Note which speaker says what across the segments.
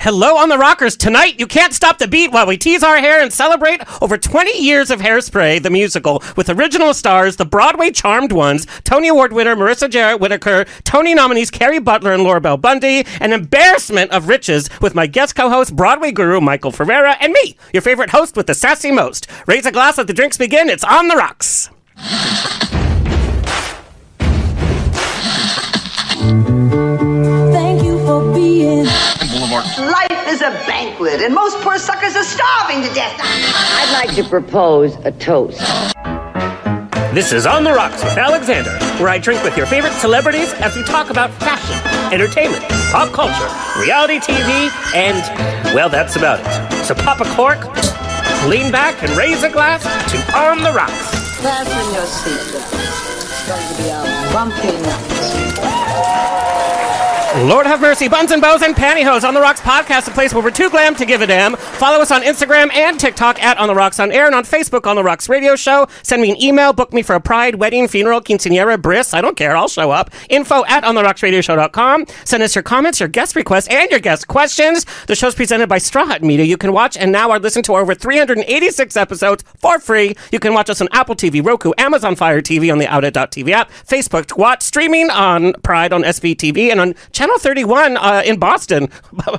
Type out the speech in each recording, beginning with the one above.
Speaker 1: Hello on the Rockers. Tonight, you can't stop the beat while we tease our hair and celebrate over 20 years of Hairspray the Musical with original stars, the Broadway charmed ones, Tony Award winner Marissa Jaret Winokur, Tony nominees Kerry Butler and Laura Bell Bundy, an embarrassment of riches with my guest co-host, Broadway guru Michael Ferrera, and me, your favorite host with the sassy most. Raise a glass, let the drinks begin. It's On the Rocks.
Speaker 2: Thank you for being
Speaker 3: Boulevard.
Speaker 4: Life is a banquet, and most poor suckers are starving to death.
Speaker 5: I'd like to propose a toast.
Speaker 1: This is On the Rocks with Alexander, where I drink with your favorite celebrities as we talk about fashion, entertainment, pop culture, reality TV, and, well, that's about it. So pop a cork, lean back, and raise a glass to On the Rocks.
Speaker 5: Fasten your seatbelts. It's going to be a bumpy night.
Speaker 1: Lord have mercy, buns and bows and pantyhose. On the Rocks podcast, a place where we're too glam to give a damn. Follow us on Instagram and TikTok at On the Rocks on Air, and on Facebook, On the Rocks Radio Show. Send me an email, book me for a pride, wedding, funeral, quinceañera, bris. I don't care, I'll show up. Info at ontherocksradioshow.com. Send us your comments, your guest requests, and your guest questions. The show's presented by Straw Hut Media. You can watch and now are listening to our over 386 episodes for free. You can watch us on Apple TV, Roku, Amazon Fire TV, on the Outlet.tv app, Facebook Watch, streaming on Pride on SVTV, and on Channel 31 in Boston.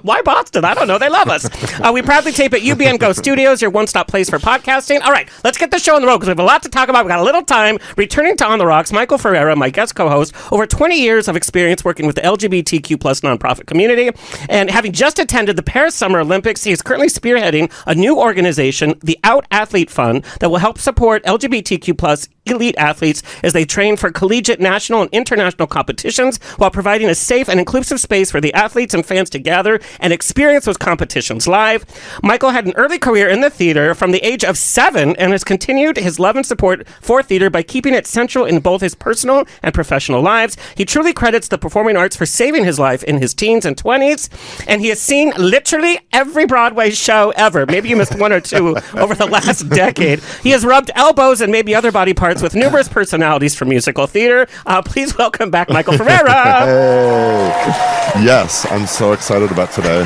Speaker 1: Why Boston? I don't know. They love us. We proudly tape at UBN Go Studios, your one-stop place for podcasting. All right, let's get the show on the road because we have a lot to talk about. We've got a little time. Returning to On the Rocks, Michael Ferrera, my guest co-host, over 20 years of experience working with the LGBTQ plus nonprofit community. And having just attended the Paris Summer Olympics, he is currently spearheading a new organization, the Out Athlete Fund, that will help support LGBTQ plus elite athletes as they train for collegiate, national, and international competitions while providing a safe and inclusive space for the athletes and fans to gather and experience those competitions live. Michael had an early career in the theater from the age of 7 and has continued his love and support for theater by keeping it central in both his personal and professional lives. He truly credits the performing arts for saving his life in his teens and 20s, and he has seen literally every Broadway show ever. Maybe you missed one or two over the last decade. He has rubbed elbows and maybe other body parts with numerous personalities from musical theater. Please welcome back Michael Ferrera.
Speaker 6: Hey. Yes, I'm so excited about today.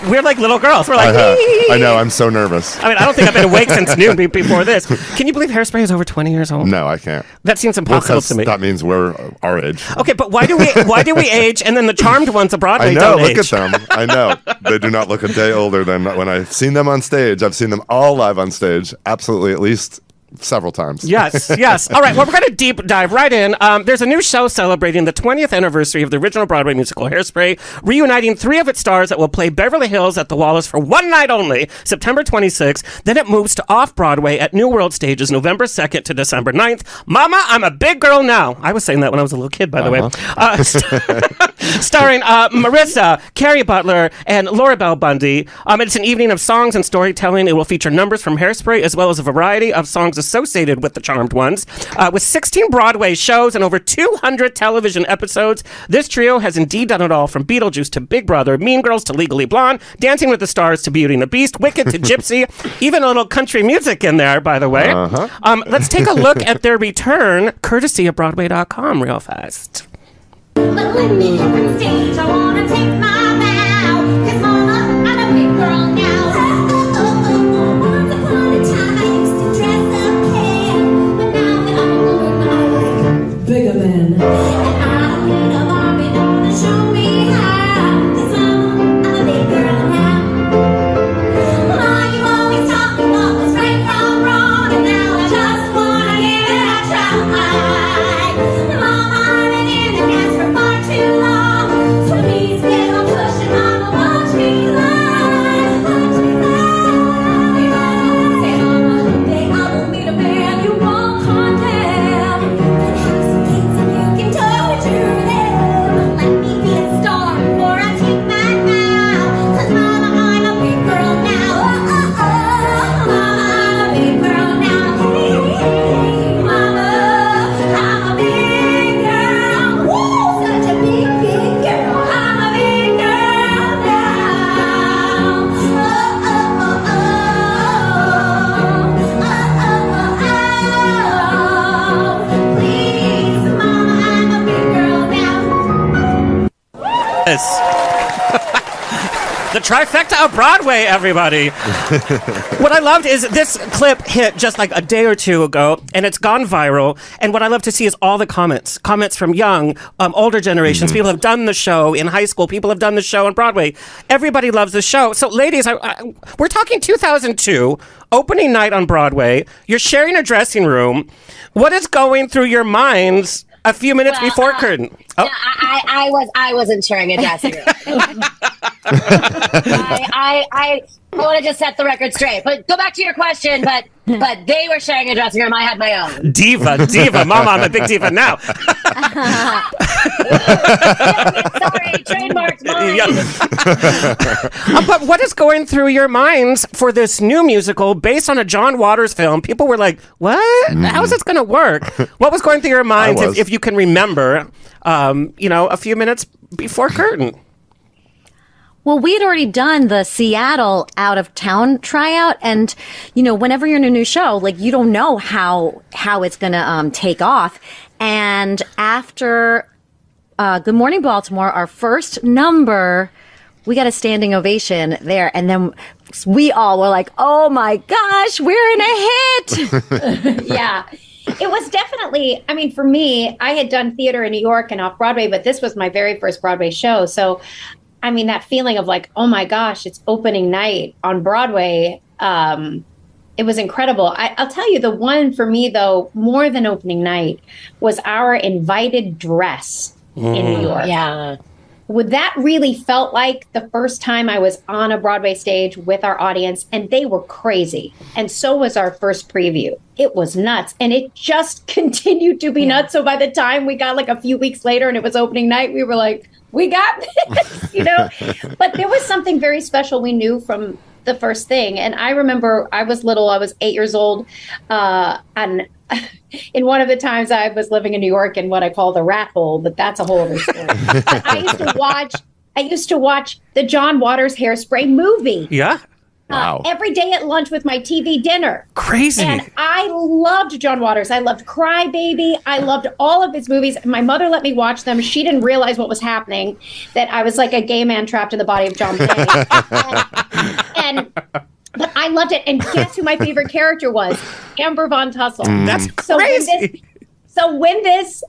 Speaker 1: We're like little girls. We're like,
Speaker 6: I know, I'm so nervous.
Speaker 1: I mean, I don't think I've been awake since noon before this. Can you believe Hairspray is over 20 years old?
Speaker 6: No, I can't.
Speaker 1: That seems impossible to me.
Speaker 6: That means we're our age.
Speaker 1: Okay, but why do we age and then the charmed ones of Broadway don't age?
Speaker 6: Look at them. I know. They do not look a day older than when I've seen them on stage. I've seen them all live on stage. Absolutely, at least several times.
Speaker 1: Yes. All right, well, we're going to deep dive right in. There's a new show celebrating the 20th anniversary of the original Broadway musical Hairspray, reuniting 3 of its stars that will play Beverly Hills at the Wallace for one night only, September 26th. Then it moves to Off-Broadway at New World Stages, November 2nd to December 9th. Mama, I'm a big girl now. I was saying that when I was a little kid, by the way. Starring Marissa, Kerry Butler, and Laura Bell Bundy. It's an evening of songs and storytelling. It will feature numbers from Hairspray as well as a variety of songs associated with the charmed ones. With 16 Broadway shows and over 200 television episodes, this trio has indeed done it all, from Beetlejuice to Big Brother, Mean Girls to Legally Blonde, Dancing with the Stars to Beauty and the Beast, Wicked to Gypsy, even a little country music in there, by the way. Let's take a look at their return, courtesy of Broadway.com, real fast.
Speaker 7: But let me hit the stage, I wanna take my bow, 'cause mama, I'm a big girl now. Once upon a time I used to dress up pale, but now that I'm going I like bigger men. And I need a Barbie doll to show me how, 'cause mama, I'm a big girl now. Ma, you always taught me what was right from wrong, and now I just wanna give it a try. Mama, I've been in the dance for far too long, so please get on pushing, mama, watch me live, watch me live. Say, mama, someday I will meet a man you won't condemn, and have some kids and you can torture them. Let me be a star before I take my bow, 'cause mama, I'm a big girl now. Mama, I'm a big girl now. Hey, mama, I'm a big girl. Woo, such a big girl. I'm a big girl now. Please, mama, I'm a big girl now.
Speaker 1: Yes. The trifecta of Broadway, everybody. What I loved is this clip hit just like a day or two ago, and it's gone viral. And what I love to see is all the comments from young, older generations. People have done the show in high school. People have done the show on Broadway. Everybody loves the show. So, ladies, we're talking 2002, opening night on Broadway. You're sharing a dressing room. What is going through your minds a few minutes before curtain?
Speaker 2: Oh. I wasn't sharing a dressing room. I want to just set the record straight. But go back to your question. But they were sharing a dressing room. I had my own.
Speaker 1: Diva, Mama, I'm a big diva now.
Speaker 2: Sorry, trademarked mine.
Speaker 1: But what is going through your minds for this new musical based on a John Waters film? People were like, "What? How is this going to work?" What was going through your minds, if you can remember? A few minutes before curtain.
Speaker 3: Well, we had already done the Seattle out of town tryout. And, whenever you're in a new show, like, you don't know how it's going to take off. And after Good Morning Baltimore, our first number, we got a standing ovation there. And then we all were like, oh my gosh, we're in a hit.
Speaker 8: Yeah. It was definitely, for me, I had done theater in New York and off Broadway, but this was my very first Broadway show. So, that feeling of like, oh my gosh, it's opening night on Broadway. It was incredible. I'll tell you, the one for me, though, more than opening night, was our invited dress in New York.
Speaker 2: Yeah.
Speaker 8: That really felt like the first time I was on a Broadway stage with our audience, and they were crazy. And so was our first preview. It was nuts. And it just continued to be nuts. So by the time we got like a few weeks later and it was opening night, we were like, we got this, But there was something very special we knew from the first thing. And I remember I was little, I was 8 years old. And in one of the times I was living in New York in what I call the rat hole, but that's a whole other story. I used to watch the John Waters Hairspray movie.
Speaker 1: Yeah.
Speaker 6: Wow.
Speaker 8: Every day at lunch with my TV dinner.
Speaker 1: Crazy.
Speaker 8: And I loved John Waters. I loved Cry Baby. I loved all of his movies. My mother let me watch them. She didn't realize what was happening, that I was like a gay man trapped in the body of John Penny. But I loved it. And guess who my favorite character was? Amber Von Tussle.
Speaker 1: That's crazy.
Speaker 8: When this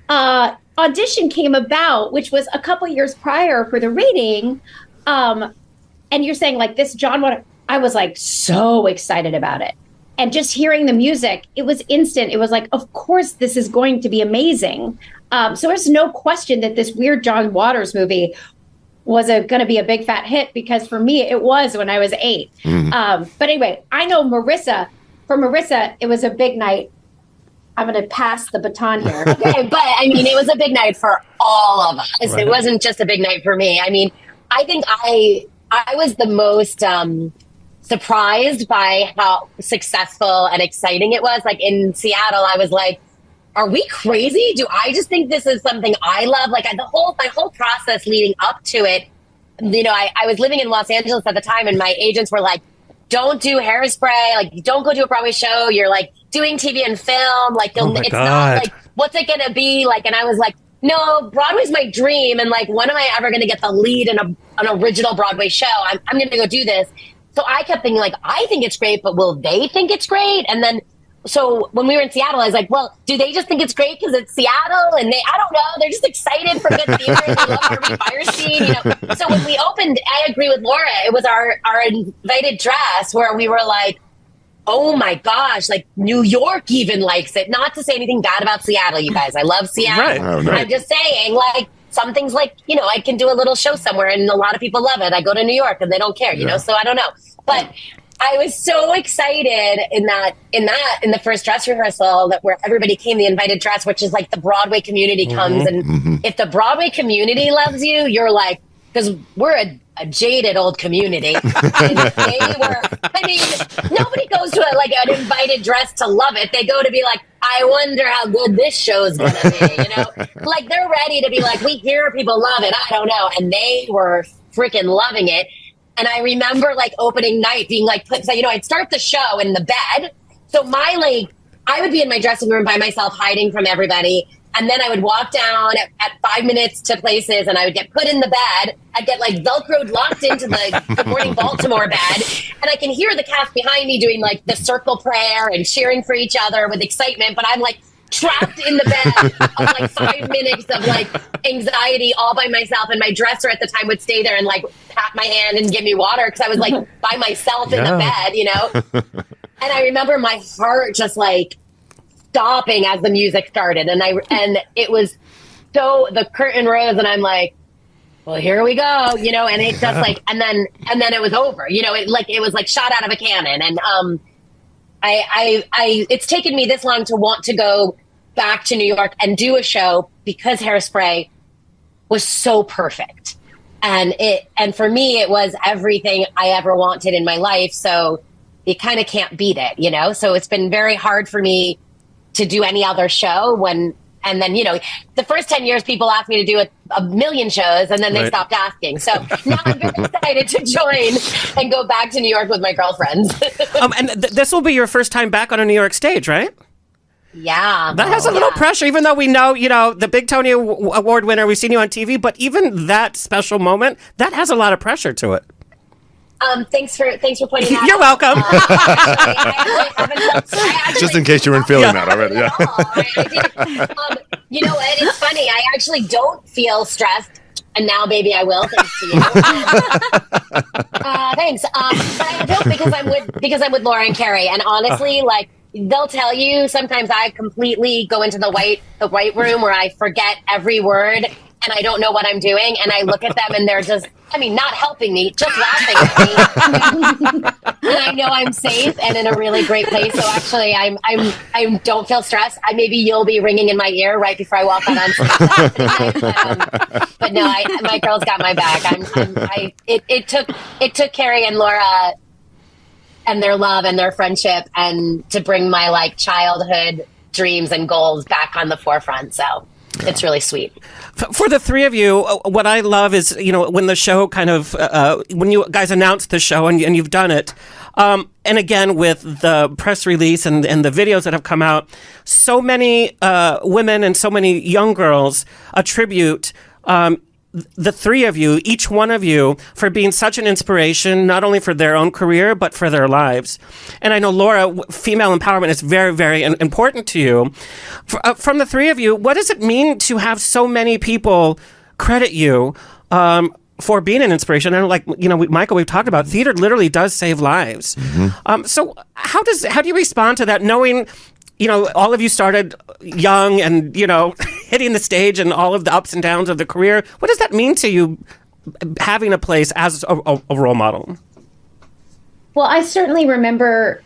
Speaker 8: audition came about, which was a couple years prior for the reading, and you're saying like this John Waters, I was like so excited about it. And just hearing the music, it was instant. It was like, of course, this is going to be amazing. So there's no question that this weird John Waters movie was going to be a big fat hit, because for me, it was when I was 8. But anyway, I know for Marissa, it was a big night. I'm going to pass the baton here.
Speaker 2: Okay, but it was a big night for all of us. Right. It wasn't just a big night for me. I think I was the most surprised by how successful and exciting it was. Like in Seattle, I was like, are we crazy? Do I just think this is something I love? Like my whole process leading up to it, I was living in Los Angeles at the time, and my agents were like, don't do Hairspray. Like, don't go to a Broadway show. You're like doing TV and film. Like, it's not like, what's it going to be? Like, and I was like, no, Broadway's my dream. And like, when am I ever going to get the lead in an original Broadway show? I'm going to go do this. So I kept thinking like, I think it's great, but will they think it's great? And then, so when we were in Seattle, I was like, well, do they just think it's great because it's Seattle? And I don't know, they're just excited for good theater. They love Harvey Fierstein, So when we opened, I agree with Laura, it was our invited dress where we were like, oh my gosh, like New York even likes it. Not to say anything bad about Seattle, you guys. I love Seattle.
Speaker 1: Right.
Speaker 6: Oh, no.
Speaker 2: I'm just saying, like, some things like, I can do a little show somewhere and a lot of people love it. I go to New York and they don't care, so I don't know. But I was so excited in the first dress rehearsal where everybody came, the invited dress, which is like the Broadway community comes. And if the Broadway community loves you, you're like, because we're a jaded old community. And they were, nobody goes to an invited dress to love it. They go to be like, I wonder how good this show's going to be, Like they're ready to be like, we hear people love it. I don't know. And they were freaking loving it. And I remember like opening night being like, I'd start the show in the bed. So I would be in my dressing room by myself, hiding from everybody. And then I would walk down at 5 minutes to places and I would get put in the bed. I'd get like Velcroed locked into the Good Morning Baltimore bed. And I can hear the cast behind me doing like the circle prayer and cheering for each other with excitement. But I'm like trapped in the bed of like 5 minutes of like anxiety all by myself. And my dresser at the time would stay there and like pat my hand and give me water because I was like by myself in the bed, you know? And I remember my heart just like stopping as the music started, and it was so the curtain rose, and I'm like, well, here we go, you know, and it just like, and then it was over, you know, it was like shot out of a cannon, and it's taken me this long to want to go back to New York and do a show because Hairspray was so perfect, and for me it was everything I ever wanted in my life, so you kind of can't beat it, you know. So it's been very hard for me to do any other show and then, you know, the first 10 years people asked me to do a million shows and then they stopped asking. So now I'm very excited to join and go back to New York with my girlfriends.
Speaker 1: And this will be your first time back on a New York stage, right?
Speaker 2: Yeah.
Speaker 1: That has a little pressure, even though we know, you know, the big Tony Award winner, we've seen you on TV, but even that special moment, that has a lot of pressure to it.
Speaker 2: Thanks for pointing that out.
Speaker 1: You're welcome.
Speaker 6: Just in case you weren't feeling that already. Yeah.
Speaker 2: You know what? It's funny. I actually don't feel stressed. And now, baby, I will. Thanks to you. Thanks. But I don't because I'm with Laura and Kerry. And honestly, like they'll tell you, sometimes I completely go into the white room where I forget every word and I don't know what I'm doing. And I look at them and they're just, I mean, not helping me, just laughing at me. And I know I'm safe and in a really great place. So actually, I don't feel stressed. Maybe you'll be ringing in my ear right before I walk out on stage. But no, my girls got my back. It took Kerry and Laura and their love and their friendship and to bring my like childhood dreams and goals back on the forefront. So it's really sweet.
Speaker 1: For the three of you, what I love is, you know, when the show kind of, when you guys announced the show and you've done it, and again with the press release and the videos that have come out, so many women and so many young girls attribute the three of you, each one of you, for being such an inspiration, not only for their own career, but for their lives. And I know, Laura, female empowerment is very, very important to you. From the three of you, what does it mean to have so many people credit you for being an inspiration? And like, you know, Michael, we've talked about theater literally does save lives. Mm-hmm. So how do you respond to that, knowing, you know, all of you started young and, you know, hitting the stage and all of the ups and downs of the career? What does that mean to you, having a place as a role model?
Speaker 8: Well, I certainly remember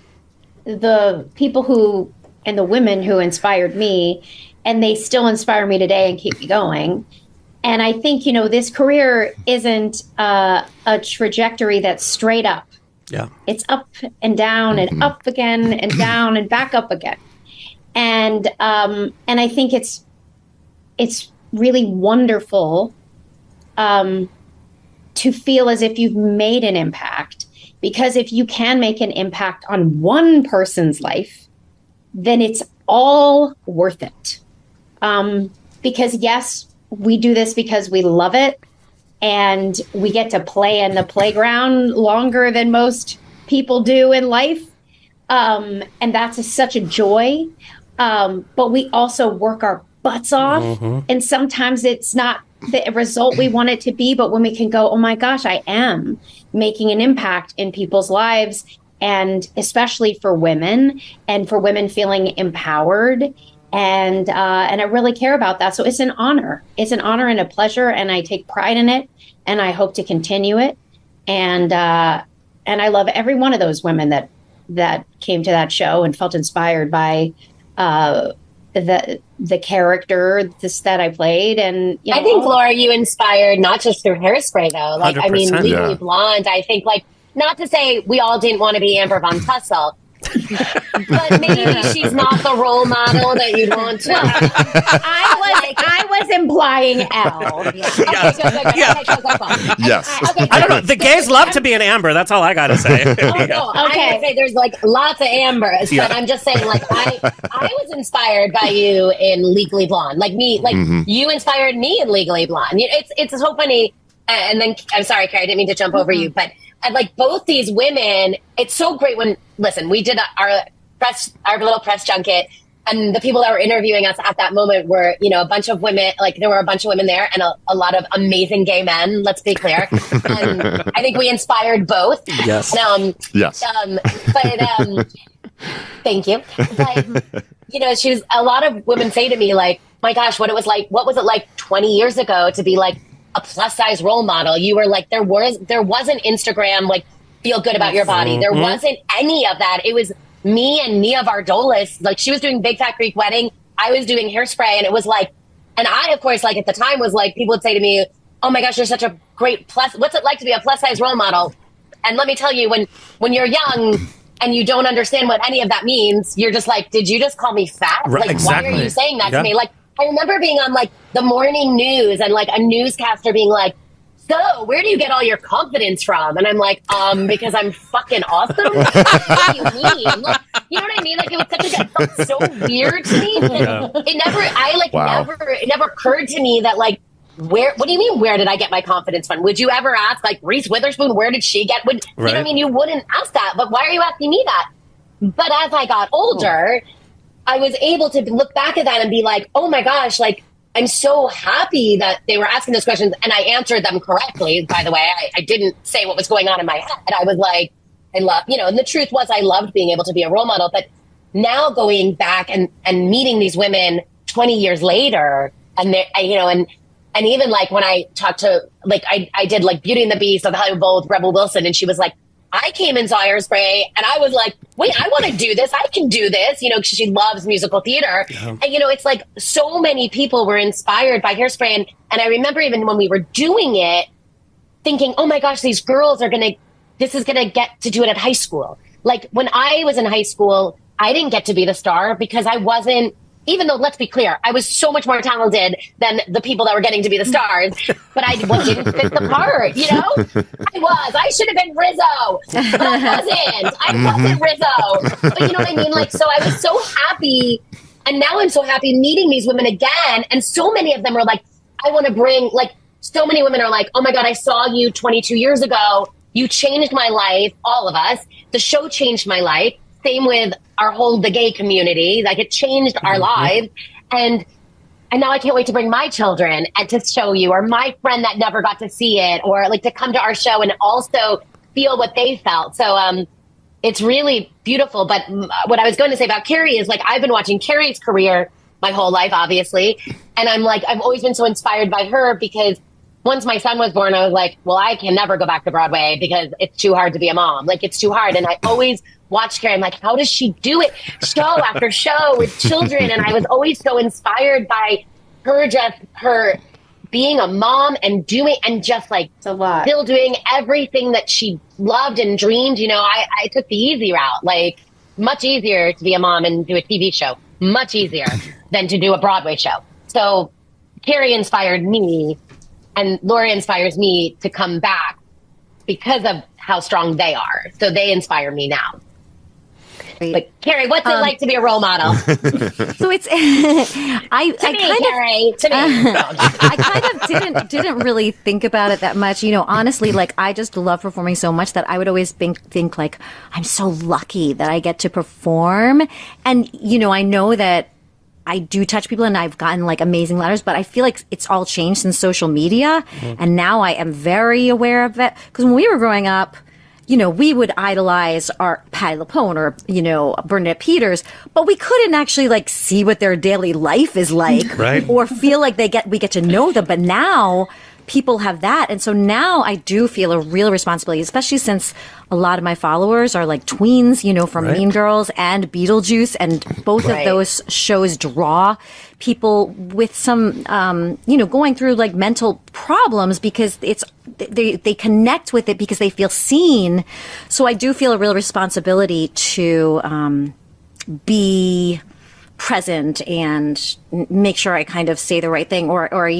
Speaker 8: the people who and the women who inspired me, and they still inspire me today and keep me going. And I think, you know, this career isn't a trajectory that's straight up.
Speaker 1: Yeah.
Speaker 8: It's up and down and up again and down and back up again. And I think it's really wonderful to feel as if you've made an impact, because if you can make an impact on one person's life, then it's all worth it. Because yes, we do this because we love it and we get to play in the playground longer than most people do in life. And that's such a joy. But we also work our butts off. Mm-hmm. And sometimes it's not the result we want it to be. But when we can go, oh my gosh, I am making an impact in people's lives. And especially for women and for women feeling empowered. And I really care about that. So it's an honor. It's an honor and a pleasure. And I take pride in it. And I hope to continue it. And I love every one of those women that came to that show and felt inspired by the character that I played. And you know,
Speaker 2: I think, Laura, you inspired not just through Hairspray though. Like, I mean, Legally Blonde, I think, like, not to say we all didn't want to be Amber Von Tussle, but maybe she's not the role model that you'd want to.
Speaker 8: I was implying L.
Speaker 2: Okay, go.
Speaker 6: Yes.
Speaker 2: Okay,
Speaker 1: I don't know. The gays love to be an Amber. That's all I got to say.
Speaker 2: No, I would say there's like lots of Ambers, but I'm just saying, like, I was inspired by you in Legally Blonde. Like me, like you inspired me in Legally Blonde. It's so funny. And then I'm sorry, Carrie, I didn't mean to jump over you, but like both these women, it's so great when we did our little press junket. And the people that were interviewing us at that moment were, a bunch of women, like there were a bunch of women there and a lot of amazing gay men, let's be clear. And I think we inspired both.
Speaker 1: Yes.
Speaker 6: Yes.
Speaker 2: But thank you. But, a lot of women say to me, like, my gosh, what was it like 20 years ago to be like a plus size role model? You were like, there wasn't Instagram, like, feel good about your body. There wasn't any of that. It was me and Nia Vardolis, like she was doing Big Fat Greek Wedding. I was doing Hairspray, and it was like, and I, of course, like at the time was like, people would say to me, oh my gosh, you're such a great what's it like to be a plus size role model? And let me tell you, when you're young and you don't understand what any of that means, you're just like, did you just call me fat?
Speaker 1: Right,
Speaker 2: like,
Speaker 1: exactly.
Speaker 2: Why are you saying that to me? Like, I remember being on like the morning news and like a newscaster being like, so where do you get all your confidence from? And I'm like, because I'm fucking awesome. What do you mean? Like, you know what I mean? Like, it was it felt so weird to me.
Speaker 1: Yeah.
Speaker 2: It never occurred to me that like, what do you mean? Where did I get my confidence from? Would you ever ask like Reese Witherspoon, where did she get, you know what I mean? You wouldn't ask that, but why are you asking me that? But as I got older, I was able to look back at that and be like, oh my gosh, like, I'm so happy that they were asking those questions and I answered them correctly. By the way, I didn't say what was going on in my head. I was like, and the truth was I loved being able to be a role model. But now going back and meeting these women 20 years later, and and even like when I talked to, like, I did like Beauty and the Beast of the Hollywood Bowl with Rebel Wilson, and she was like, I came and saw Hairspray and I was like, wait, I want to do this. I can do this, because she loves musical theater. Yeah. And, it's like so many people were inspired by Hairspray. And I remember even when we were doing it, thinking, oh my gosh, these girls this is going to get to do it at high school. Like when I was in high school, I didn't get to be the star because I wasn't, even though, let's be clear, I was so much more talented than the people that were getting to be the stars, but I didn't fit the part, I should have been Rizzo, but I wasn't Rizzo. But you know what I mean? Like, so I was so happy, and now I'm so happy meeting these women again, and so many of them are like, I want to bring, like, so many women are like, oh my God, I saw you 22 years ago, you changed my life, all of us, the show changed my life. Same with the gay community. Like, it changed our lives. And now I can't wait to bring my children and to show you, or my friend that never got to see it, or like to come to our show and also feel what they felt. So it's really beautiful. But what I was going to say about Carrie is, like, I've been watching Carrie's career my whole life, obviously. And I'm like, I've always been so inspired by her because once my son was born, I was like, well, I can never go back to Broadway because it's too hard to be a mom. Like, it's too hard. And I always watched Carrie. I'm like, how does she do it show after show with children? And I was always so inspired by her being a mom and just like
Speaker 8: it's a lot.
Speaker 2: Still doing everything that she loved and dreamed. I took the easy route, like much easier to be a mom and do a TV show, much easier than to do a Broadway show. So Carrie inspired me, and Laura inspires me to come back because of how strong they are. So they inspire me now. But Carrie, what's it like to be a role model?
Speaker 3: So it's I kind of didn't really think about it that much. Honestly, like, I just love performing so much that I would always think like, I'm so lucky that I get to perform. And I know that I do touch people and I've gotten like amazing letters, but I feel like it's all changed since social media. Mm-hmm. And now I am very aware of it. Because when we were growing up, we would idolize our Patti LuPone or, Bernadette Peters, but we couldn't actually like see what their daily life is like,
Speaker 1: right?
Speaker 3: Or feel like we get to know them. But now, people have that. And so now I do feel a real responsibility, especially since a lot of my followers are like tweens, from Mean Girls and Beetlejuice. And both of those shows draw people with some, going through like mental problems because they connect with it because they feel seen. So I do feel a real responsibility to be present and make sure I kind of say the right thing or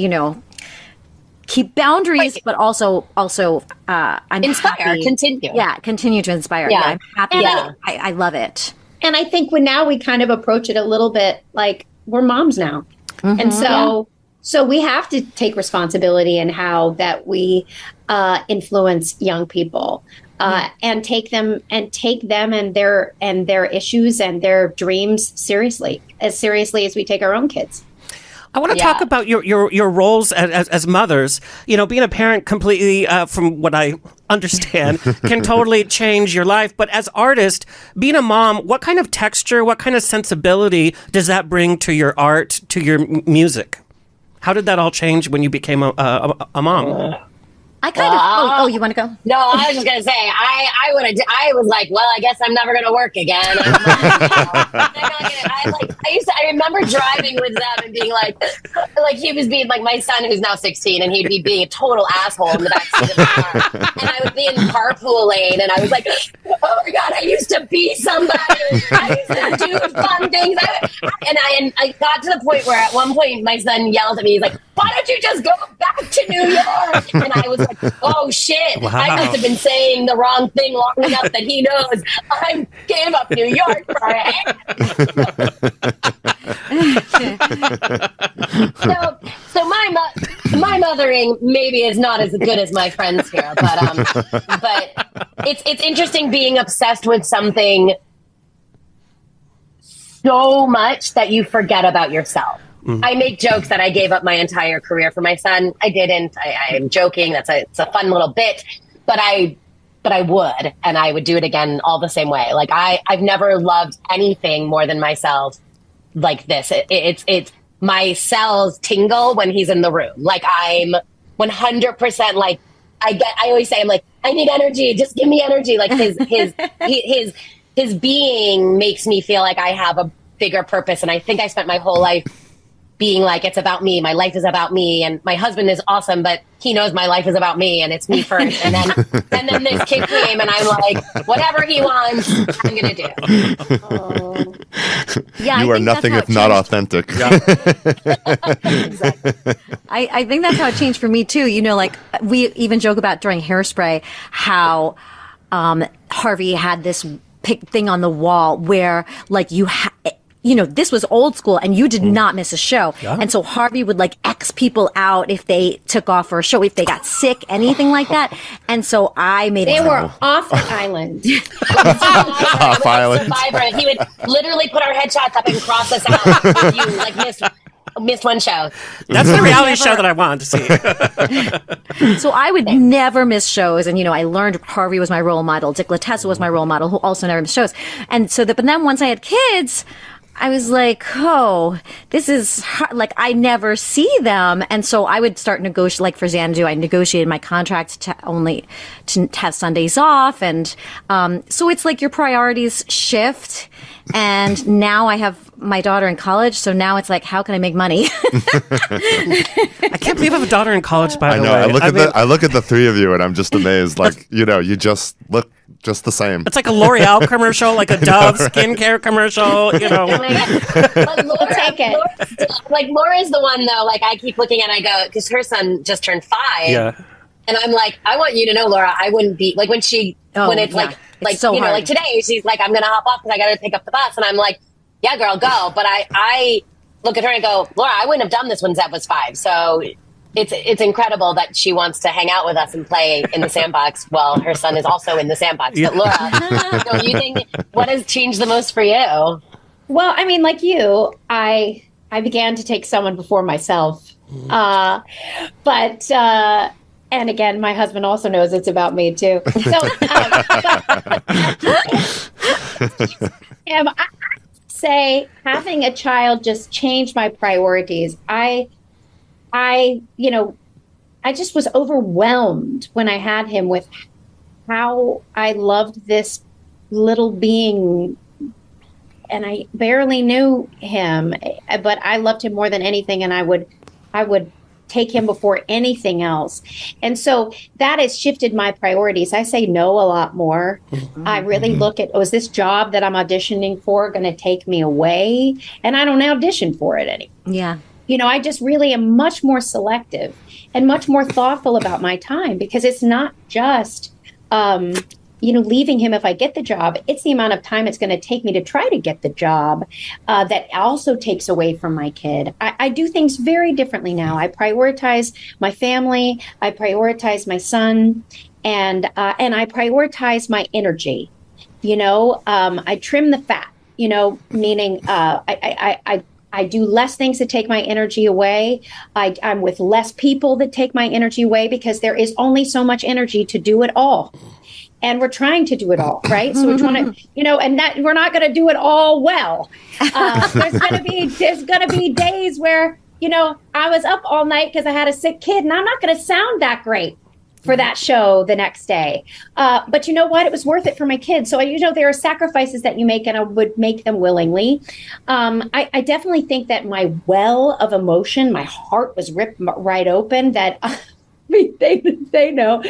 Speaker 3: keep boundaries, but also I'm
Speaker 2: inspire,
Speaker 3: happy.
Speaker 2: continue.
Speaker 3: Yeah, continue to inspire.
Speaker 2: Yeah.
Speaker 3: I'm happy.
Speaker 2: Yeah.
Speaker 3: I love it.
Speaker 8: And I think now we kind of approach it a little bit like we're moms now. And so we have to take responsibility in how that we influence young people and take them and their issues and their dreams seriously as we take our own kids.
Speaker 1: I want to talk about your roles as mothers. Being a parent completely, from what I understand, can totally change your life. But as artist, being a mom, what kind of texture, what kind of sensibility does that bring to your art, to your music? How did that all change when you became a mom?
Speaker 3: I kind of. You want to go?
Speaker 2: No, I was just gonna say I was like, well, I guess I'm never gonna work again. I remember driving with them and being like he was being like my son who's now 16, and he'd be being a total asshole in the backseat of the car, and I would be in carpool lane, and I was like, oh my god, I used to be somebody. I used to do fun things, and I got to the point where at one point my son yelled at me. He's like, why don't you just go back to New York? And I was like, oh shit, wow. I must have been saying the wrong thing long enough that he knows I gave up New York for it. So my mothering maybe is not as good as my friends here, but it's interesting being obsessed with something so much that you forget about yourself. I make jokes that I gave up my entire career for my son. I didn't. I'm joking. It's a fun little bit, but I would, and I would do it again all the same way. Like I've never loved anything more than myself like this. It's my cells tingle when he's in the room. Like I'm 100% like I always say I'm like, I need energy. Just give me energy. Like his being makes me feel like I have a bigger purpose. And I think I spent my whole life being like, it's about me. My life is about me. And my husband is awesome, but he knows my life is about me and it's me first. And then this kid came and I'm like, whatever he wants, I'm going to do.
Speaker 3: Oh. Yeah,
Speaker 6: you are nothing if not authentic.
Speaker 1: Yeah.
Speaker 3: Exactly. I think that's how it changed for me too. Like we even joke about during Hairspray, how Harvey had this thing on the wall where like this was old school and you did not miss a show. Yeah. And so Harvey would like X people out if they took off for a show, if they got sick, anything like that. And so I made
Speaker 8: They were off the island.
Speaker 6: Off island.
Speaker 2: Survivor. He would literally put our headshots up and cross us out if you like missed one show.
Speaker 1: That's the reality show that I wanted to see.
Speaker 3: So I would never miss shows. And, I learned Harvey was my role model. Dick Latessa was my role model, who also never missed shows. And so but then once I had kids, I was like, oh, this is hard. Like, I never see them. And so I would start negotiate, like for Xanadu, I negotiated my contract to have Sundays off. And so it's like your priorities shift. And now I have my daughter in college. So now it's like, how can I make money?
Speaker 1: I can't believe I have a daughter in college, by the way.
Speaker 6: I look at the three of you and I'm just amazed. Like, you just look just the same.
Speaker 1: It's like a L'Oreal commercial, like a Dove skincare commercial,
Speaker 2: But Laura, take it. Laura's the one though. Like I keep looking and I go because her son just turned 5.
Speaker 1: Yeah.
Speaker 2: And I'm like, I want you to know, Laura, I wouldn't be like when it's
Speaker 3: so hard.
Speaker 2: like today she's like, I'm gonna hop off because I gotta pick up the bus, and I'm like, yeah, girl, go. But I look at her and go, Laura, I wouldn't have done this when Zeb was 5. So it's incredible that she wants to hang out with us and play in the sandbox while her son is also in the sandbox. Yeah. But Laura, don't you think what has changed the most for you?
Speaker 8: Well, I mean, like you, I began to take someone before myself. And again, my husband also knows it's about me too. So, I say having a child just changed my priorities. I just was overwhelmed when I had him with how I loved this little being. And I barely knew him, but I loved him more than anything. And I would take him before anything else. And so that has shifted my priorities. I say no a lot more. I really look at, was this job that I'm auditioning for going to take me away? And I don't audition for it anymore.
Speaker 3: Yeah.
Speaker 8: You know, I just really am much more selective and much more thoughtful about my time, because it's not just, leaving him if I get the job. It's the amount of time it's going to take me to try to get the job that also takes away from my kid. I do things very differently now. I prioritize my family. I prioritize my son, and I prioritize my energy. I trim the fat. Meaning I do less things that take my energy away. I'm with less people that take my energy away, because there is only so much energy to do it all. And we're trying to do it all, right? So we're trying to, and that we're not going to do it all well. There's going to be days where, I was up all night because I had a sick kid, and I'm not going to sound that great for that show the next day. But you know what? It was worth it for my kids. So, there are sacrifices that you make, and I would make them willingly. I definitely think that my well of emotion, my heart was ripped right open, that... they know.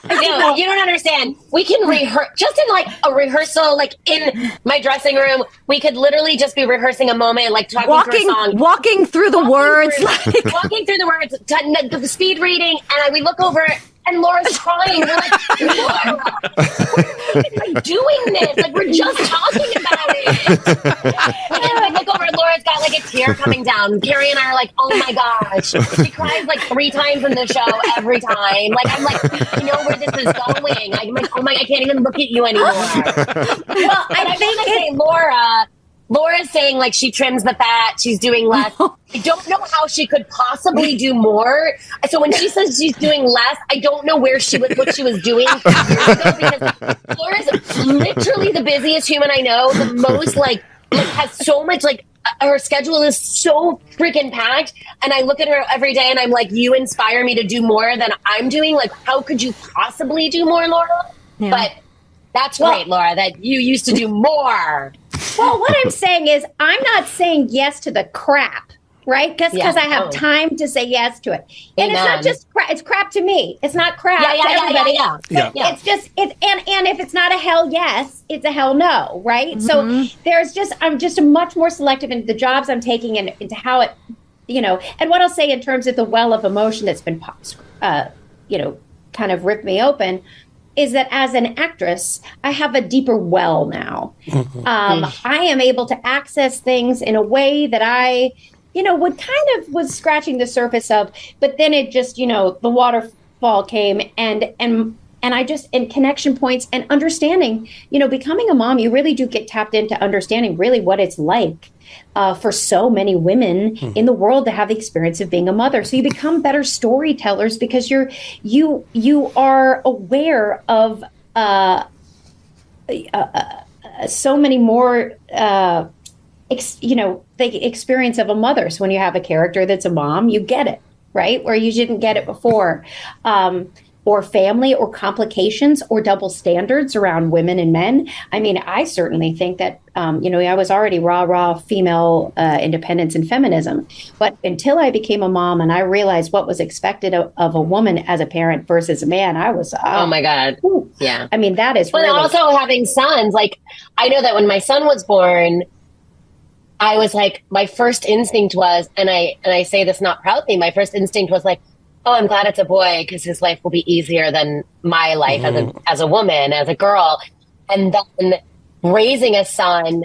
Speaker 2: No, you don't understand. We can rehearse just in like a rehearsal, like in my dressing room. We could literally just be rehearsing a moment, like talking through a song,
Speaker 3: walking through the words,
Speaker 2: walking through the words, the speed reading, and we look over. And Laura's crying. We're like, Laura, why are you doing this? Like, we're just talking about it. And then I look over, and Laura's got like a tear coming down. Carrie and I are like, oh my gosh. She cries like 3 times in the show every time. Like, I'm like, you know where this is going. I'm like, oh my, I can't even look at you anymore. Well, I think Laura's saying like she trims the fat, she's doing less. I don't know how she could possibly do more. So when she says she's doing less, I don't know what she was doing years ago, because Laura's literally the busiest human I know, the most like has so much, like her schedule is so freaking packed. And I look at her every day and I'm like, you inspire me to do more than I'm doing. Like, how could you possibly do more, Laura? Yeah. But that's great, Laura, that you used to do more.
Speaker 8: Well, what I'm saying is I'm not saying yes to the crap, right? Because I have time to say yes to it. And It's not just crap. It's crap to me. It's not crap to everybody. Yeah. It's just, and if it's not a hell yes, it's a hell no, right? Mm-hmm. So I'm just much more selective in the jobs I'm taking and into how it, and what I'll say in terms of the well of emotion that's been, kind of ripped me open, is that as an actress, I have a deeper well now. I am able to access things in a way that I, was scratching the surface of, but then it just, the waterfall came and I just, in connection points and understanding, becoming a mom, you really do get tapped into understanding really what it's like for so many women in the world to have the experience of being a mother. So you become better storytellers because you are aware of so many more the experience of a mother. So when you have a character that's a mom, you get it, right? Where you didn't get it before. Or family or complications or double standards around women and men. I mean, I certainly think that, I was already raw female independence and feminism. But until I became a mom and I realized what was expected of a woman as a parent versus a man, I was,
Speaker 2: oh my God.
Speaker 8: Ooh.
Speaker 2: Yeah.
Speaker 8: I mean, that is
Speaker 2: really... But also having sons, like, I know that when my son was born, I was like, my first instinct was, and I say this not proudly, my first instinct was like, oh, I'm glad it's a boy because his life will be easier than my life as a woman, as a girl. And then raising a son,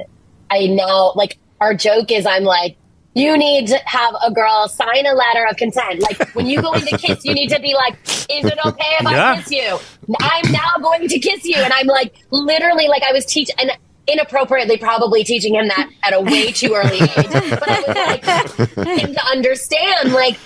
Speaker 2: I now, like, our joke is I'm like, you need to have a girl sign a letter of consent. Like, when you go in to kiss, you need to be like, is it okay if I kiss you? I'm now going to kiss you. And I'm like, literally, like, I was teaching, and inappropriately probably teaching him that at a way too early age. But I was like, him to understand, like,